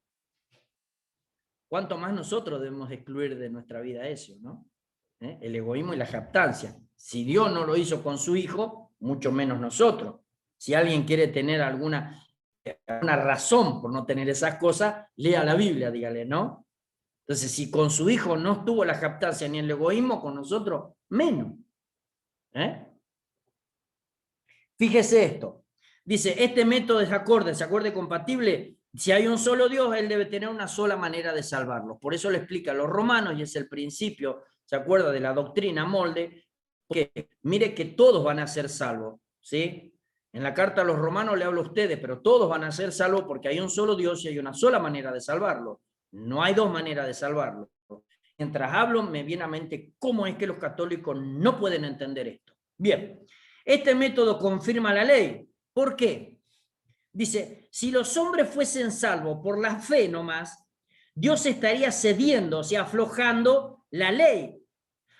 ¿Cuánto más nosotros debemos excluir de nuestra vida eso, ¿no? El egoísmo y la jactancia. Si Dios no lo hizo con su Hijo, mucho menos nosotros. Si alguien quiere tener alguna razón por no tener esas cosas, lea la Biblia, dígale, ¿no? Entonces, si con su Hijo no estuvo la jactancia ni el egoísmo, con nosotros, menos. Fíjese esto. Dice, este método es acorde compatible. Si hay un solo Dios, Él debe tener una sola manera de salvarlo. Por eso le explica a los romanos, y es el principio, ¿se acuerda? De la doctrina molde, que mire que todos van a ser salvos, ¿sí? En la carta a los romanos le hablo a ustedes, pero todos van a ser salvos porque hay un solo Dios y hay una sola manera de salvarlo. No hay dos maneras de salvarlo. Mientras hablo, me viene a mente cómo es que los católicos no pueden entender esto. Bien, este método confirma la ley. ¿Por qué? Dice, si los hombres fuesen salvos por la fe nomás, Dios estaría cediendo, o sea, aflojando la ley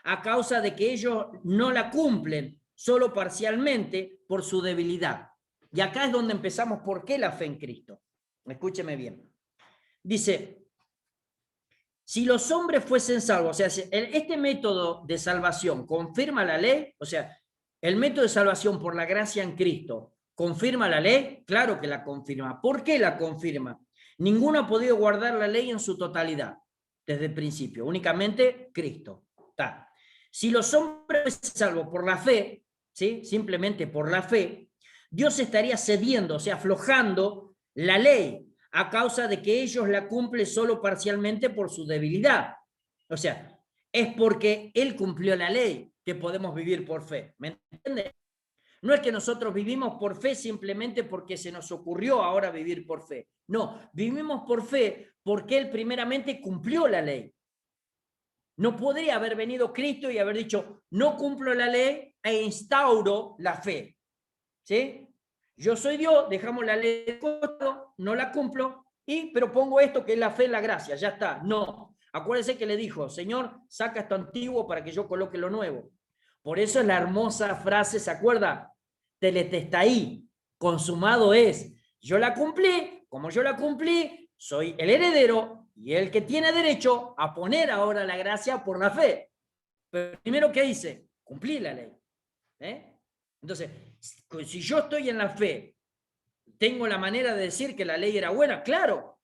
a causa de que ellos no la cumplen solo parcialmente por su debilidad. Y acá es donde empezamos por qué la fe en Cristo. Escúcheme bien. Dice, si los hombres fuesen salvos, o sea, este método de salvación confirma la ley, o sea, el método de salvación por la gracia en Cristo, ¿confirma la ley? Claro que la confirma. ¿Por qué la confirma? Ninguno ha podido guardar la ley en su totalidad desde el principio, únicamente Cristo. Está. Si los hombres fuesen salvos por la fe, ¿sí? Simplemente por la fe, Dios estaría cediendo, o sea, aflojando la ley a causa de que ellos la cumplen solo parcialmente por su debilidad. O sea, es porque Él cumplió la ley que podemos vivir por fe. ¿Me entiendes? No es que nosotros vivimos por fe simplemente porque se nos ocurrió ahora vivir por fe. No, vivimos por fe porque Él primeramente cumplió la ley. No podría haber venido Cristo y haber dicho, no cumplo la ley e instauro la fe. ¿Sí? Yo soy Dios, dejamos la ley de costo, no la cumplo, pero pongo esto que es la fe y la gracia, ya está. No, acuérdense que le dijo, Señor, saca esto antiguo para que yo coloque lo nuevo. Por eso es la hermosa frase, ¿se acuerda? Teletestai, consumado es. Yo la cumplí, como yo la cumplí, soy el heredero y el que tiene derecho a poner ahora la gracia por la fe. Pero primero, ¿qué hice? Cumplí la ley. Entonces, si yo estoy en la fe, tengo la manera de decir que la ley era buena, claro,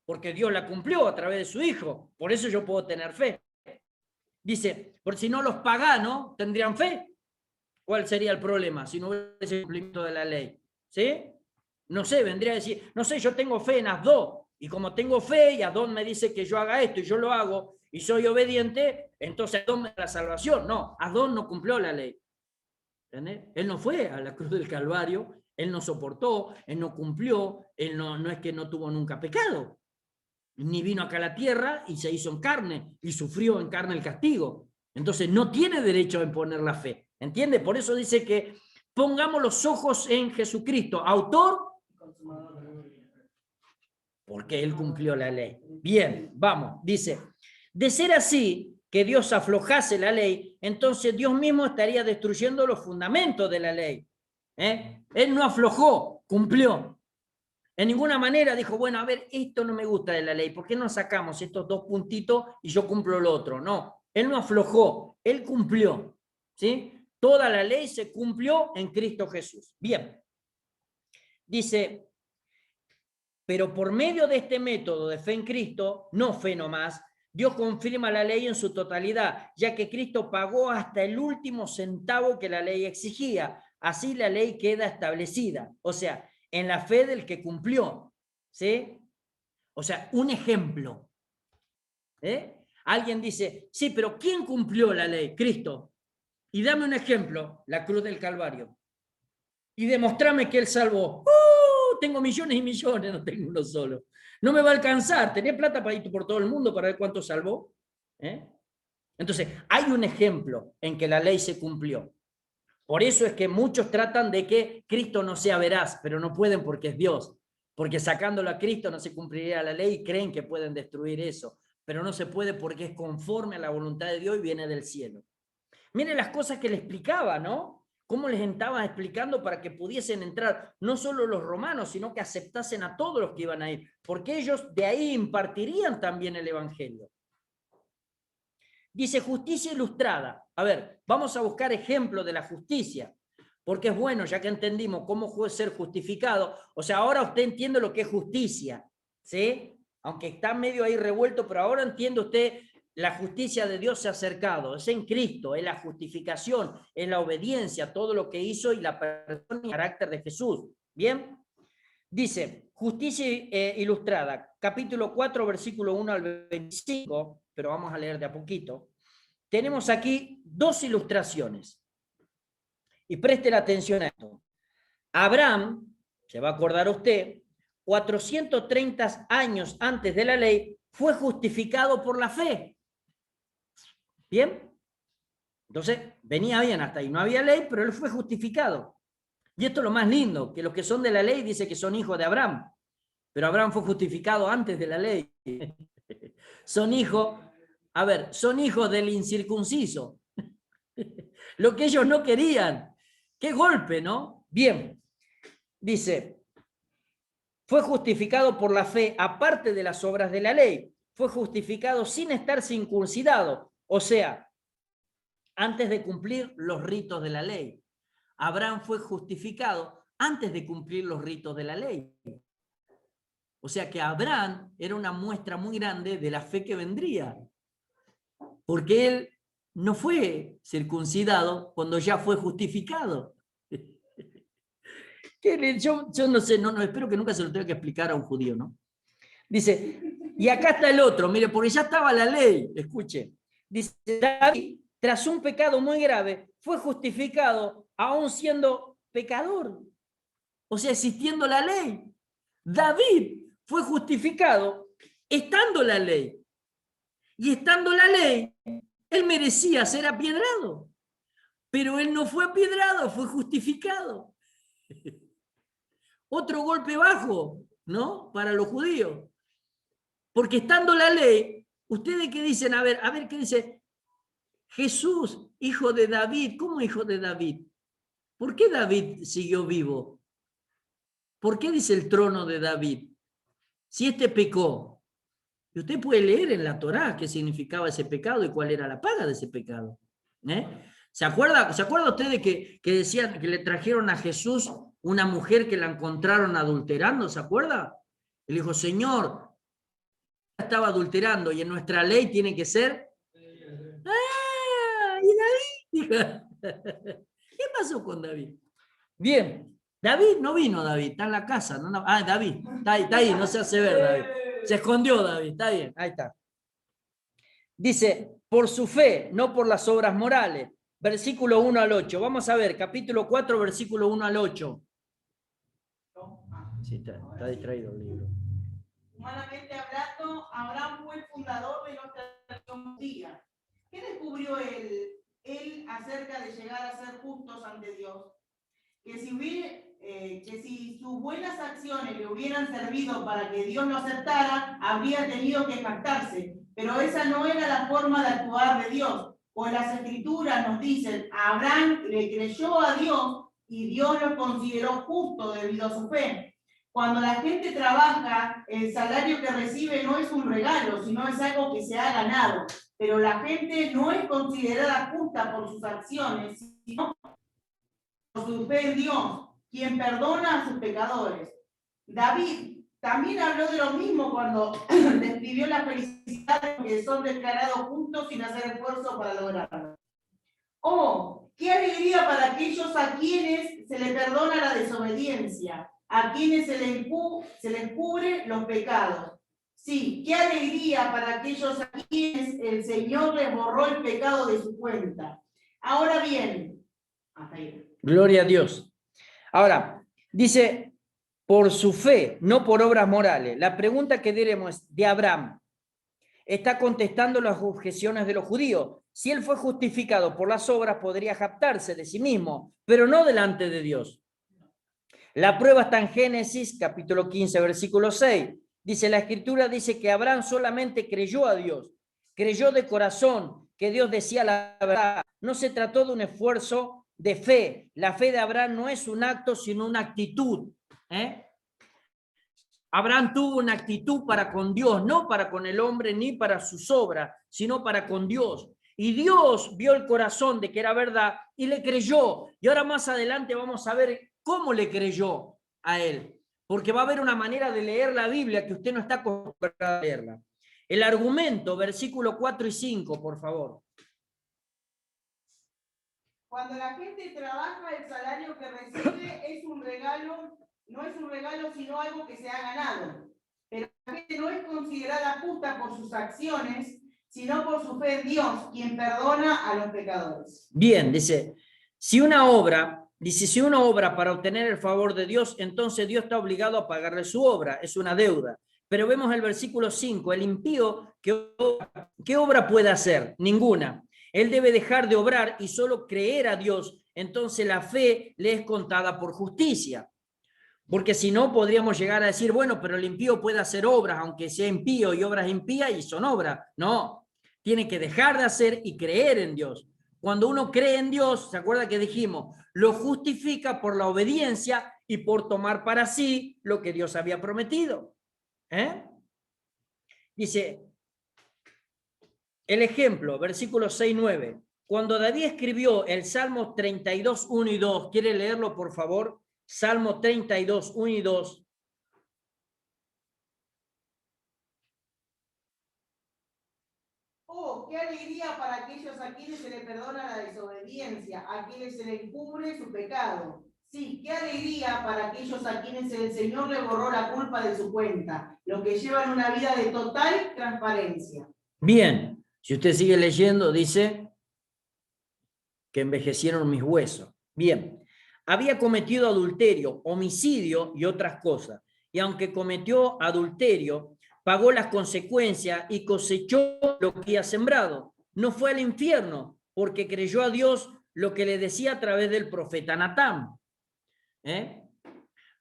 porque Dios la cumplió a través de su Hijo, por eso yo puedo tener fe. Dice, por si no los paganos tendrían fe. ¿Cuál sería el problema si no hubiese cumplimiento de la ley? ¿Sí? No sé, vendría a decir, no sé, yo tengo fe en Asdod, y como tengo fe y Asdod me dice que yo haga esto y yo lo hago y soy obediente, entonces Asdod me da la salvación. No, Asdod no cumplió la ley. ¿Entendés? Él no fue a la cruz del Calvario, él no soportó, él no cumplió, él no es que no tuvo nunca pecado, ni vino acá a la tierra y se hizo en carne y sufrió en carne el castigo. Entonces no tiene derecho a imponer la fe. ¿Entiende? Por eso dice que pongamos los ojos en Jesucristo, autor, porque Él cumplió la ley. Bien, vamos, dice, de ser así, que Dios aflojase la ley, entonces Dios mismo estaría destruyendo los fundamentos de la ley. Él no aflojó, cumplió. En ninguna manera dijo, bueno, a ver, esto no me gusta de la ley, ¿por qué no sacamos estos dos puntitos y yo cumplo lo otro? No, Él no aflojó, Él cumplió. ¿Sí? Toda la ley se cumplió en Cristo Jesús. Bien. Dice, pero por medio de este método de fe en Cristo, no fe nomás, Dios confirma la ley en su totalidad, ya que Cristo pagó hasta el último centavo que la ley exigía. Así la ley queda establecida. O sea, en la fe del que cumplió. ¿Sí? O sea, un ejemplo. Alguien dice, sí, pero ¿quién cumplió la ley? Cristo. Y dame un ejemplo, la cruz del Calvario. Y demostrame que Él salvó. Tengo millones y millones, no tengo uno solo. No me va a alcanzar. ¿Tenés plata para ir por todo el mundo para ver cuánto salvó? Entonces, hay un ejemplo en que la ley se cumplió. Por eso es que muchos tratan de que Cristo no sea veraz, pero no pueden porque es Dios. Porque sacándolo a Cristo no se cumpliría la ley y creen que pueden destruir eso. Pero no se puede porque es conforme a la voluntad de Dios y viene del cielo. Miren las cosas que le explicaba, ¿no? Cómo les estaba explicando para que pudiesen entrar no solo los romanos, sino que aceptasen a todos los que iban a ir, porque ellos de ahí impartirían también el evangelio. Dice justicia ilustrada. A ver, vamos a buscar ejemplos de la justicia, porque es bueno, ya que entendimos cómo puede ser justificado. O sea, ahora usted entiende lo que es justicia, ¿sí? Aunque está medio ahí revuelto, pero ahora entiende usted. La justicia de Dios se ha acercado, es en Cristo, es la justificación, es la obediencia, todo lo que hizo y la persona y el carácter de Jesús. ¿Bien? Dice, justicia ilustrada, capítulo 4, versículo 1 al 25, pero vamos a leer de a poquito. Tenemos aquí dos ilustraciones. Y preste la atención a esto. Abraham, se va a acordar usted, 430 años antes de la ley, fue justificado por la fe. ¿Bien? Entonces, venía bien hasta ahí. No había ley, pero él fue justificado. Y esto es lo más lindo, que los que son de la ley dicen que son hijos de Abraham. Pero Abraham fue justificado antes de la ley. Son hijos, a ver, son hijos del incircunciso. Lo que ellos no querían. ¡Qué golpe!, ¿no? Bien. Dice, fue justificado por la fe, aparte de las obras de la ley. Fue justificado sin estar circuncidado. O sea, antes de cumplir los ritos de la ley. Abraham fue justificado antes de cumplir los ritos de la ley. O sea que Abraham era una muestra muy grande de la fe que vendría. Porque él no fue circuncidado cuando ya fue justificado. Yo no sé, no, espero que nunca se lo tenga que explicar a un judío, ¿no? Dice, y acá está el otro, mire, porque ya estaba la ley, escuche. Dice, David, tras un pecado muy grave, fue justificado aún siendo pecador. O sea, existiendo la ley. David fue justificado estando la ley. Y estando la ley, él merecía ser apiedrado. Pero él no fue apiedrado, fue justificado. Otro golpe bajo, ¿no? Para los judíos. Porque estando la ley, ¿ustedes qué dicen? A ver qué dice. Jesús, hijo de David. ¿Cómo hijo de David? ¿Por qué David siguió vivo? ¿Por qué dice el trono de David? Si este pecó. Y usted puede leer en la Torá qué significaba ese pecado y cuál era la paga de ese pecado. ¿Se acuerda usted de que decían que le trajeron a Jesús una mujer que la encontraron adulterando? ¿Se acuerda? Él dijo, Señor, estaba adulterando y en nuestra ley tiene que ser... ¡Ah! ¿Y David? ¿Qué pasó con David? Bien, David no vino, David, está en la casa. David, está ahí, no se hace ver, David. Se escondió David, está bien, ahí está. Dice, por su fe, no por las obras morales. Versículo 1 al 8. Vamos a ver, capítulo 4, versículo 1 al 8. Sí, está distraído el libro. Humanamente hablando, Abraham fue el fundador de nuestra nación judía. ¿Qué descubrió él acerca de llegar a ser justos ante Dios? Que si sus buenas acciones le hubieran servido para que Dios lo aceptara, habría tenido que jactarse. Pero esa no era la forma de actuar de Dios, pues las Escrituras nos dicen, Abraham le creyó a Dios y Dios lo consideró justo debido a su fe. Cuando la gente trabaja, el salario que recibe no es un regalo, sino es algo que se ha ganado. Pero la gente no es considerada justa por sus acciones, sino por su fe en Dios, quien perdona a sus pecadores. David también habló de lo mismo cuando describió la felicidad que son declarados justos sin hacer esfuerzo para lograrlo. Oh, qué alegría para aquellos a quienes se les perdona la desobediencia, a quienes se les cubre los pecados. Sí, qué alegría para aquellos a quienes el Señor les borró el pecado de su cuenta. Ahora bien, hasta ahí. Gloria a Dios. Ahora, dice, por su fe, no por obras morales. La pregunta que diremos es de Abraham. Está contestando las objeciones de los judíos. Si él fue justificado por las obras, podría jactarse de sí mismo, pero no delante de Dios. La prueba está en Génesis, capítulo 15, versículo 6. Dice, la Escritura dice que Abraham solamente creyó a Dios. Creyó de corazón que Dios decía la verdad. No se trató de un esfuerzo de fe. La fe de Abraham no es un acto, sino una actitud. Abraham tuvo una actitud para con Dios, no para con el hombre ni para sus obras, sino para con Dios. Y Dios vio el corazón de que era verdad y le creyó. Y ahora más adelante vamos a ver cómo le creyó a él. Porque va a haber una manera de leer la Biblia que usted no está acostumbrado a leerla. El argumento, versículo 4 y 5, por favor. Cuando la gente trabaja, el salario que recibe es un regalo. No es un regalo, sino algo que se ha ganado. Pero la gente no es considerada justa por sus acciones, sino por su fe en Dios, quien perdona a los pecadores. Bien, dice, si una obra para obtener el favor de Dios, entonces Dios está obligado a pagarle su obra, es una deuda. Pero vemos el versículo 5, el impío, ¿qué obra puede hacer? Ninguna. Él debe dejar de obrar y solo creer a Dios, entonces la fe le es contada por justicia. Porque si no, podríamos llegar a decir, bueno, pero el impío puede hacer obras, aunque sea impío y obras impías y son obras. No, tiene que dejar de hacer y creer en Dios. Cuando uno cree en Dios, ¿se acuerda que dijimos? Lo justifica por la obediencia y por tomar para sí lo que Dios había prometido. Dice, el ejemplo, versículo 6-9. Cuando David escribió el Salmo 32, 1 y 2, ¿quiere leerlo, por favor? Salmo 32, 1 y 2. Oh, qué alegría para aquellos a quienes se les perdona la desobediencia, a quienes se les cubre su pecado. Sí, qué alegría para aquellos a quienes el Señor le borró la culpa de su cuenta, los que llevan una vida de total transparencia. Bien, si usted sigue leyendo, dice que envejecieron mis huesos. Bien, Había cometido adulterio, homicidio y otras cosas. Y aunque cometió adulterio, pagó las consecuencias y cosechó lo que había sembrado. No fue al infierno porque creyó a Dios lo que le decía a través del profeta Natán.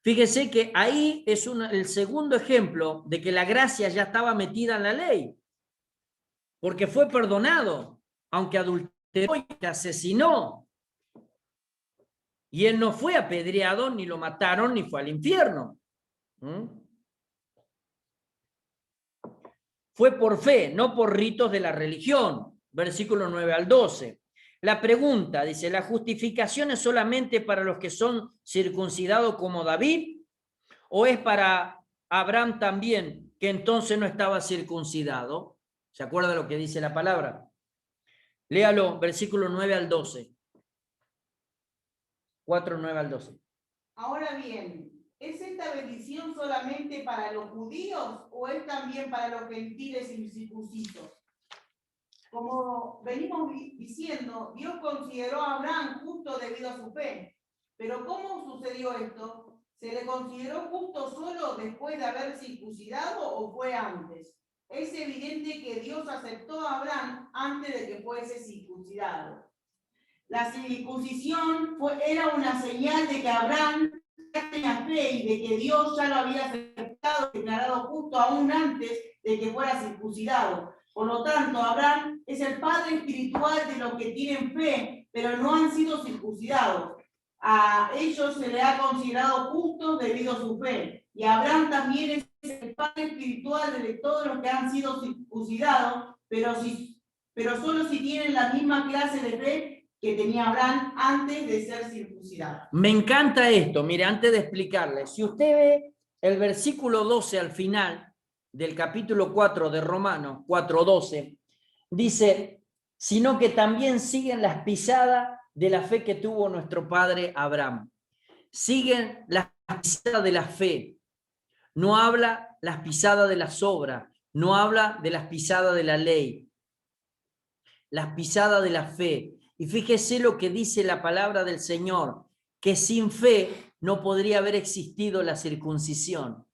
Fíjese que ahí es el segundo ejemplo de que la gracia ya estaba metida en la ley, porque fue perdonado, aunque adulteró y asesinó. Y él no fue apedreado, ni lo mataron, ni fue al infierno. Fue por fe, no por ritos de la religión. Versículo 9 al 12. La pregunta, dice, ¿la justificación es solamente para los que son circuncidados como David? ¿O es para Abraham también, que entonces no estaba circuncidado? ¿Se acuerda lo que dice la palabra? Léalo, versículo 9 al 12. 4, 9 al 12. Ahora bien, ¿es esta bendición solamente para los judíos o es también para los gentiles incircuncisos? Como venimos diciendo, Dios consideró a Abraham justo debido a su fe. Pero ¿cómo sucedió esto? ¿Se le consideró justo solo después de haber circuncidado o fue antes? Es evidente que Dios aceptó a Abraham antes de que fuese circuncidado. La circuncisión era una señal de que Abraham tenía fe y de que Dios ya lo había aceptado y declarado justo aún antes de que fuera circuncidado. Por lo tanto, Abraham es el padre espiritual de los que tienen fe, pero no han sido circuncidados. A ellos se le ha considerado justos debido a su fe. Y Abraham también es el padre espiritual de todos los que han sido circuncidados, pero solo si tienen la misma clase de fe que tenía Abraham antes de ser circuncidado. Me encanta esto. Mire, antes de explicarle, si usted ve el versículo 12 al final del capítulo 4 de Romanos, 4:12, dice, sino que también siguen las pisadas de la fe que tuvo nuestro padre Abraham. Siguen las pisadas de la fe. No habla las pisadas de las obras, no habla de las pisadas de la ley. Las pisadas de la fe. Y fíjese lo que dice la palabra del Señor, que sin fe no podría haber existido la circuncisión.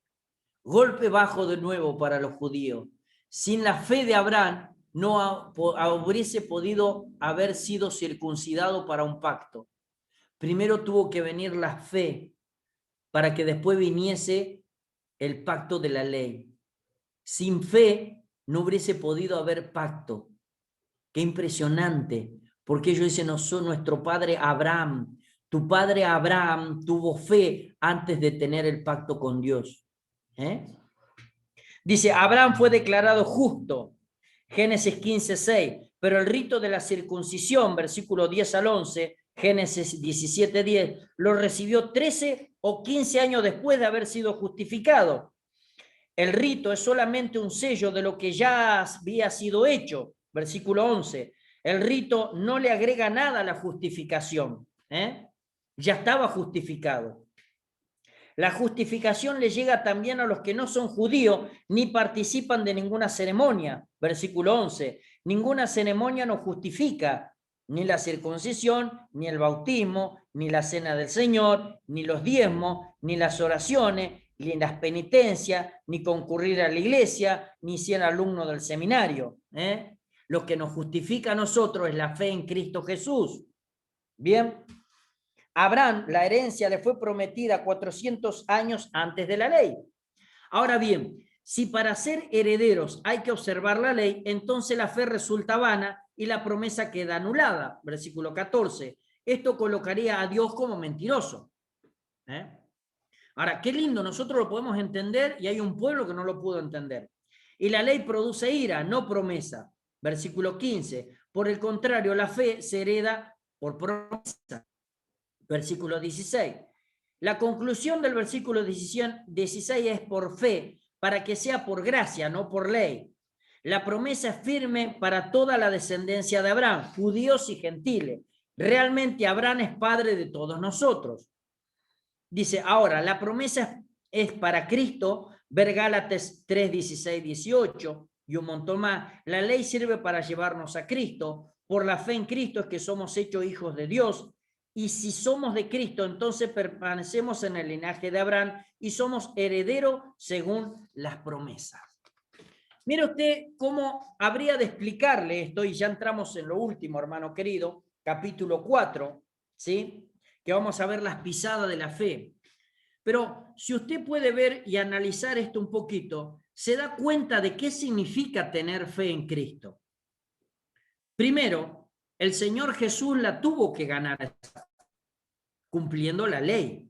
Golpe bajo de nuevo para los judíos. Sin la fe de Abraham no hubiese podido haber sido circuncidado para un pacto. Primero tuvo que venir la fe para que después viniese el pacto de la ley. Sin fe no hubiese podido haber pacto. Qué impresionante, porque ellos dicen, no, son nuestro padre Abraham. Tu padre Abraham tuvo fe antes de tener el pacto con Dios. Dice, Abraham fue declarado justo, Génesis 15:6, pero el rito de la circuncisión, versículo 10 al 11, Génesis 17:10, lo recibió 13 o 15 años después de haber sido justificado. El rito es solamente un sello de lo que ya había sido hecho. Versículo 11. El rito no le agrega nada a la justificación. Ya estaba justificado. La justificación le llega también a los que no son judíos ni participan de ninguna ceremonia. Versículo 11. Ninguna ceremonia nos justifica, ni la circuncisión, ni el bautismo, ni la cena del Señor, ni los diezmos, ni las oraciones, ni las penitencias, ni concurrir a la iglesia, ni ser alumno del seminario. Lo que nos justifica a nosotros es la fe en Cristo Jesús. Bien. Abraham, la herencia le fue prometida 400 años antes de la ley. Ahora bien, si para ser herederos hay que observar la ley, entonces la fe resulta vana y la promesa queda anulada. Versículo 14. Esto colocaría a Dios como mentiroso. Ahora, qué lindo, nosotros lo podemos entender y hay un pueblo que no lo pudo entender. Y la ley produce ira, no promesa. Versículo 15. Por el contrario, la fe se hereda por promesa. Versículo 16. La conclusión del versículo 16 es por fe, para que sea por gracia, no por ley. La promesa es firme para toda la descendencia de Abraham, judíos y gentiles. Realmente Abraham es padre de todos nosotros. Dice, ahora, la promesa es para Cristo, ver Gálatas 3, 16, 18 y un montón más. La ley sirve para llevarnos a Cristo. Por la fe en Cristo es que somos hechos hijos de Dios. y si somos de Cristo, entonces permanecemos en el linaje de Abraham y somos herederos según las promesas. Mire usted cómo habría de explicarle esto, y ya entramos en lo último, hermano querido, capítulo 4, ¿sí? Que vamos a ver las pisadas de la fe. Pero si usted puede ver y analizar esto un poquito, se da cuenta de qué significa tener fe en Cristo. Primero, el Señor Jesús la tuvo que ganar cumpliendo la ley.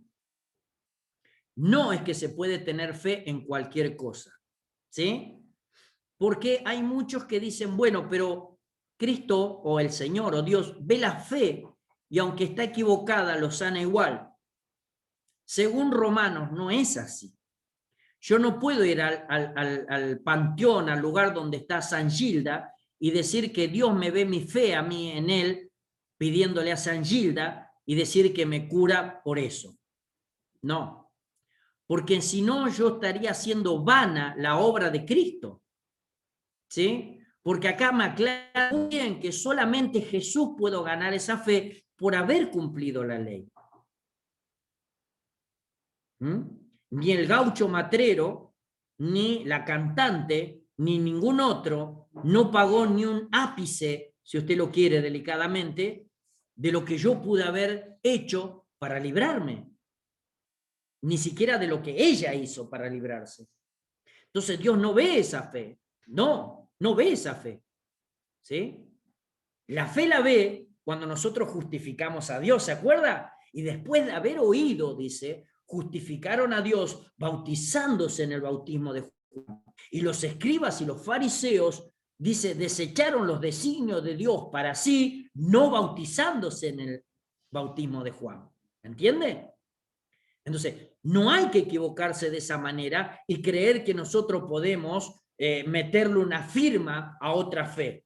No es que se puede tener fe en cualquier cosa, ¿sí? Porque hay muchos que dicen, bueno, pero Cristo o el Señor o Dios ve la fe y aunque está equivocada lo sana igual. Según Romanos no es así. Yo no puedo ir al panteón, al lugar donde está San Gilda y decir que Dios me ve mi fe a mí en él, pidiéndole a San Gilda y decir que me cura por eso. No, porque si no yo estaría haciendo vana la obra de Cristo. ¿Sí? Porque acá me aclara muy bien que solamente Jesús puede ganar esa fe por haber cumplido la ley. Ni el gaucho matrero, ni la cantante, ni ningún otro no pagó ni un ápice, si usted lo quiere delicadamente, de lo que yo pude haber hecho para librarme. Ni siquiera de lo que ella hizo para librarse. Entonces Dios no ve esa fe. No ve esa fe. ¿Sí? La fe la ve cuando nosotros justificamos a Dios, ¿se acuerda? Y después de haber oído, dice, justificaron a Dios bautizándose en el bautismo de Juan. Y los escribas y los fariseos, dice, desecharon los designios de Dios para sí, no bautizándose en el bautismo de Juan. ¿Entiende? Entonces, no hay que equivocarse de esa manera y creer que nosotros podemos meterle una firma a otra fe.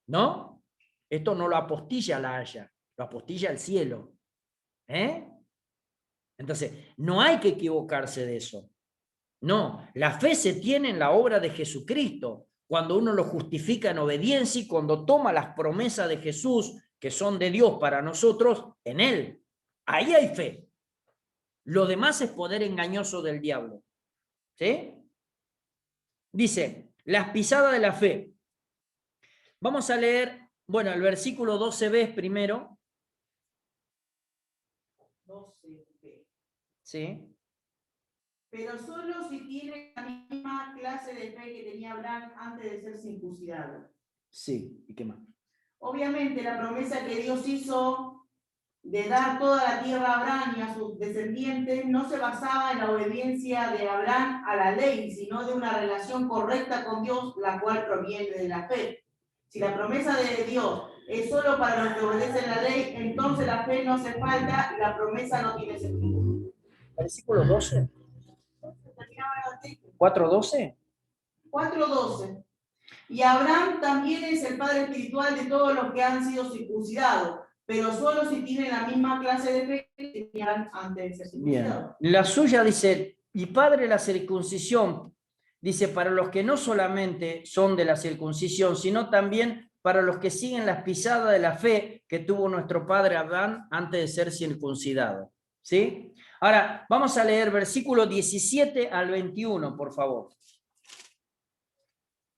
¿No? Esto no lo apostilla la Haya, lo apostilla el cielo. Entonces, no hay que equivocarse de eso. No, la fe se tiene en la obra de Jesucristo, cuando uno lo justifica en obediencia y cuando toma las promesas de Jesús, que son de Dios para nosotros, en Él. Ahí hay fe. Lo demás es poder engañoso del diablo. ¿Sí? Dice, las pisadas de la fe. Vamos a leer, bueno, el versículo 12b primero. 12b. Sí. Pero solo si tiene la misma clase de fe que tenía Abraham antes de ser circuncidado. Sí, ¿y qué más? Obviamente la promesa que Dios hizo de dar toda la tierra a Abraham y a sus descendientes no se basaba en la obediencia de Abraham a la ley, sino de una relación correcta con Dios, la cual proviene de la fe. Si la promesa de Dios es solo para los que obedecen la ley, entonces la fe no hace falta y la promesa no tiene sentido. Versículo 12. 4:12. 4:12. Y Abraham también es el padre espiritual de todos los que han sido circuncidados, pero solo si tienen la misma clase de fe que tenían antes de ser circuncidados. Bien. La suya dice, y padre de la circuncisión, dice, para los que no solamente son de la circuncisión, sino también para los que siguen las pisadas de la fe que tuvo nuestro padre Abraham antes de ser circuncidado. ¿Sí? Ahora, vamos a leer versículo 17 al 21, por favor.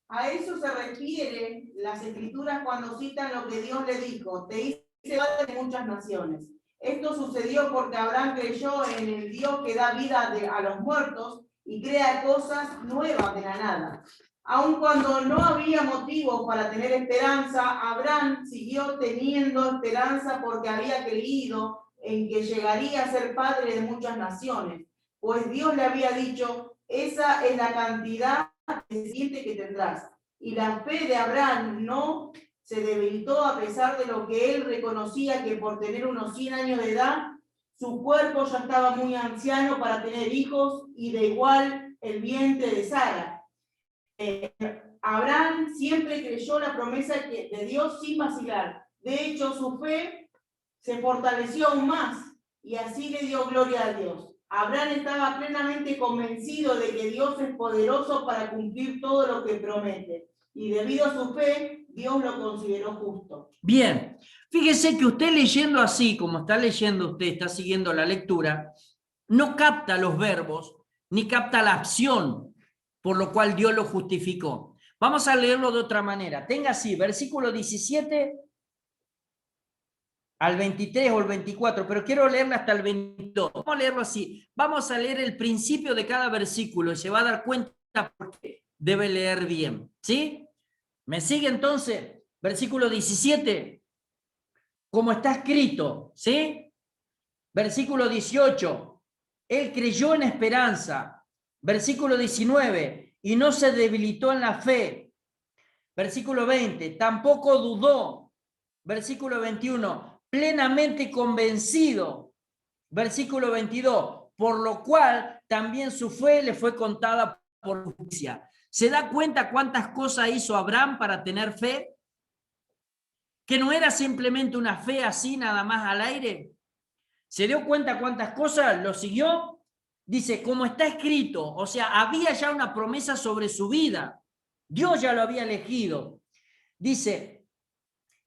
A eso se refieren las escrituras cuando citan lo que Dios le dijo: te hice padre de muchas naciones. Esto sucedió porque Abraham creyó en el Dios que da vida a los muertos y crea cosas nuevas de la nada. Aun cuando no había motivos para tener esperanza, Abraham siguió teniendo esperanza porque había creído en que llegaría a ser padre de muchas naciones, pues Dios le había dicho: esa es la cantidad descendiente que tendrás. Y la fe de Abraham no se debilitó a pesar de lo que él reconocía, que por tener unos 100 años de edad, su cuerpo ya estaba muy anciano para tener hijos, y de igual el vientre de Sara. Abraham siempre creyó la promesa de Dios sin vacilar. De hecho, su fe se fortaleció aún más y así le dio gloria a Dios. Abraham estaba plenamente convencido de que Dios es poderoso para cumplir todo lo que promete. Y debido a su fe, Dios lo consideró justo. Bien, fíjese que usted leyendo así, como está leyendo usted, está siguiendo la lectura, no capta los verbos, ni capta la acción, por lo cual Dios lo justificó. Vamos a leerlo de otra manera. Tenga así, versículo 17 al 23 o el 24, pero quiero leerlo hasta el 22. Vamos a leerlo así. Vamos a leer el principio de cada versículo y se va a dar cuenta por qué debe leer bien. ¿Sí? ¿Me sigue entonces? Versículo 17. Como está escrito, ¿sí? Versículo 18. Él creyó en esperanza. Versículo 19. Y no se debilitó en la fe. Versículo 20. Tampoco dudó. Versículo 21. Plenamente convencido. Versículo 22. Por lo cual también su fe le fue contada por justicia. ¿Se da cuenta cuántas cosas hizo Abraham para tener fe? Que no era simplemente una fe así nada más al aire. ¿Se dio cuenta cuántas cosas lo siguió? Dice, como está escrito, o sea, había ya una promesa sobre su vida. Dios ya lo había elegido. Dice,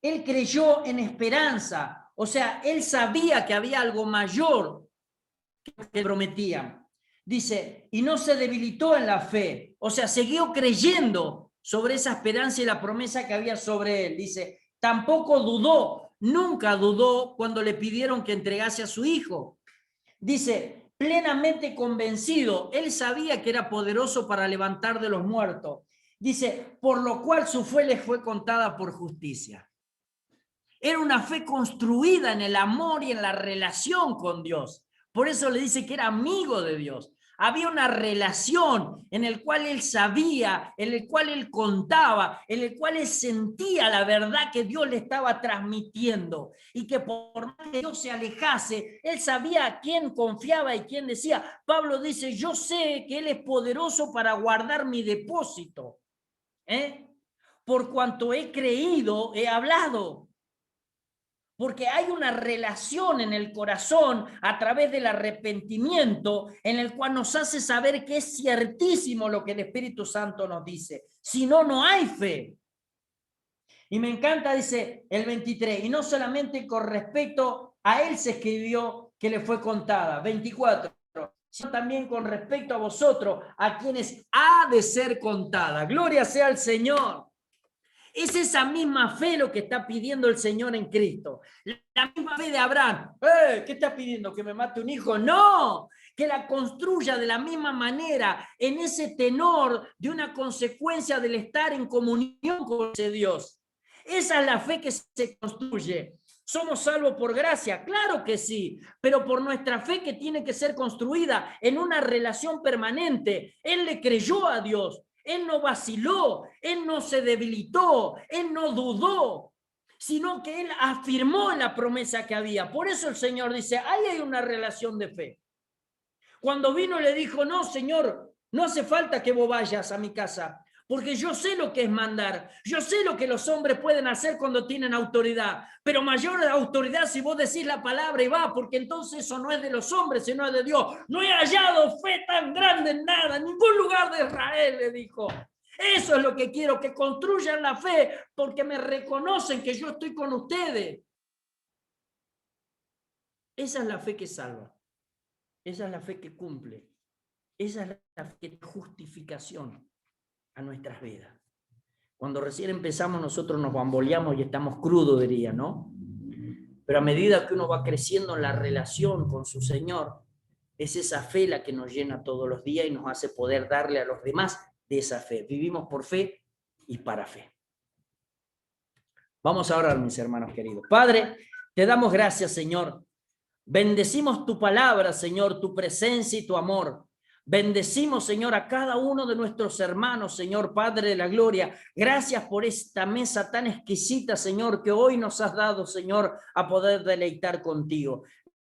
él creyó en esperanza, o sea, él sabía que había algo mayor que prometían. Dice, y no se debilitó en la fe, o sea, siguió creyendo sobre esa esperanza y la promesa que había sobre él. Dice, tampoco dudó, nunca dudó cuando le pidieron que entregase a su hijo. Dice, plenamente convencido, él sabía que era poderoso para levantar de los muertos. Dice, por lo cual su fe le fue contada por justicia. Era una fe construida en el amor y en la relación con Dios. Por eso le dice que era amigo de Dios. Había una relación en el cual él sabía, en el cual él contaba, en el cual él sentía la verdad que Dios le estaba transmitiendo y que por más que Dios se alejase, él sabía a quién confiaba y quién decía. Pablo dice, yo sé que él es poderoso para guardar mi depósito. Por cuanto he creído, he hablado. Porque hay una relación en el corazón a través del arrepentimiento en el cual nos hace saber que es ciertísimo lo que el Espíritu Santo nos dice. Si no, no hay fe. Y me encanta, dice el 23, y no solamente con respecto a él se escribió que le fue contada, 24, sino también con respecto a vosotros, a quienes ha de ser contada. Gloria sea al Señor. Es esa misma fe lo que está pidiendo el Señor en Cristo. La misma fe de Abraham. ¿Qué está pidiendo? ¿Que me mate un hijo? No, que la construya de la misma manera, en ese tenor de una consecuencia del estar en comunión con ese Dios. Esa es la fe que se construye. ¿Somos salvos por gracia? Claro que sí, pero por nuestra fe que tiene que ser construida en una relación permanente. Él le creyó a Dios. Él no vaciló, él no se debilitó, él no dudó, sino que él afirmó en la promesa que había. Por eso el Señor dice, ahí hay una relación de fe. Cuando vino le dijo, no, Señor, no hace falta que vos vayas a mi casa, porque yo sé lo que es mandar, yo sé lo que los hombres pueden hacer cuando tienen autoridad, pero mayor autoridad si vos decís la palabra y va, porque entonces eso no es de los hombres, sino es de Dios. No he hallado fe tan grande en nada, en ningún lugar de Israel, le dijo. Eso es lo que quiero, que construyan la fe, porque me reconocen que yo estoy con ustedes. Esa es la fe que salva. Esa es la fe que cumple. Esa es la fe que es justificación a nuestras vidas. Cuando recién empezamos nosotros nos bamboleamos y estamos crudos, diría, ¿no? Pero a medida que uno va creciendo en la relación con su Señor, es esa fe la que nos llena todos los días y nos hace poder darle a los demás de esa fe. Vivimos por fe y para fe. Vamos a orar, mis hermanos queridos. Padre, te damos gracias, Señor. Bendecimos tu palabra, Señor, tu presencia y tu amor. Bendecimos, Señor, a cada uno de nuestros hermanos, Señor, Padre de la gloria. Gracias por esta mesa tan exquisita, Señor, que hoy nos has dado, Señor, a poder deleitar contigo.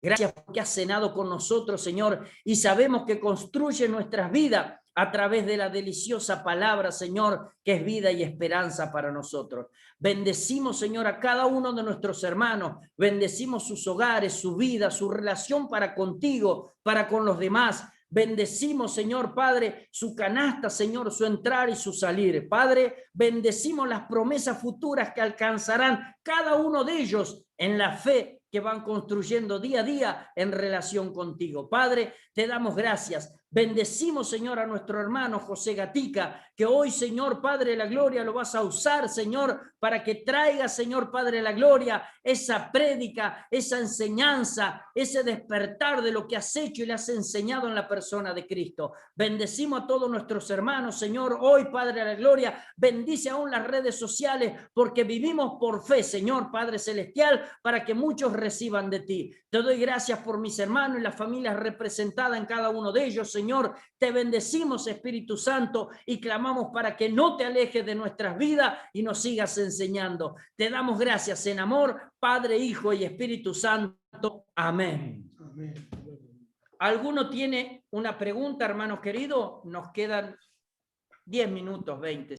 Gracias porque has cenado con nosotros, Señor, y sabemos que construye nuestras vidas a través de la deliciosa palabra, Señor, que es vida y esperanza para nosotros. Bendecimos, Señor, a cada uno de nuestros hermanos. Bendecimos sus hogares, su vida, su relación para contigo, para con los demás. Bendecimos, Señor Padre, su canasta, Señor, su entrar y su salir. Padre, bendecimos las promesas futuras que alcanzarán cada uno de ellos en la fe que van construyendo día a día en relación contigo. Padre, te damos gracias. Bendecimos, Señor, a nuestro hermano José Gatica, que hoy, Señor Padre de la Gloria, lo vas a usar, Señor, para que traiga, Señor Padre de la Gloria, esa prédica, esa enseñanza, ese despertar de lo que has hecho y le has enseñado en la persona de Cristo. Bendecimos a todos nuestros hermanos, Señor, hoy, Padre de la Gloria, bendice aún las redes sociales, porque vivimos por fe, Señor Padre Celestial, para que muchos reciban de ti. Te doy gracias por mis hermanos y las familias representadas en cada uno de ellos, Señor. Te bendecimos, Espíritu Santo, y clamamos para que no te alejes de nuestras vidas y nos sigas enseñando. Te damos gracias en amor, Padre, Hijo y Espíritu Santo. Amén. Amén. ¿Alguno tiene una pregunta, hermanos queridos? Nos quedan 10 minutos, 20.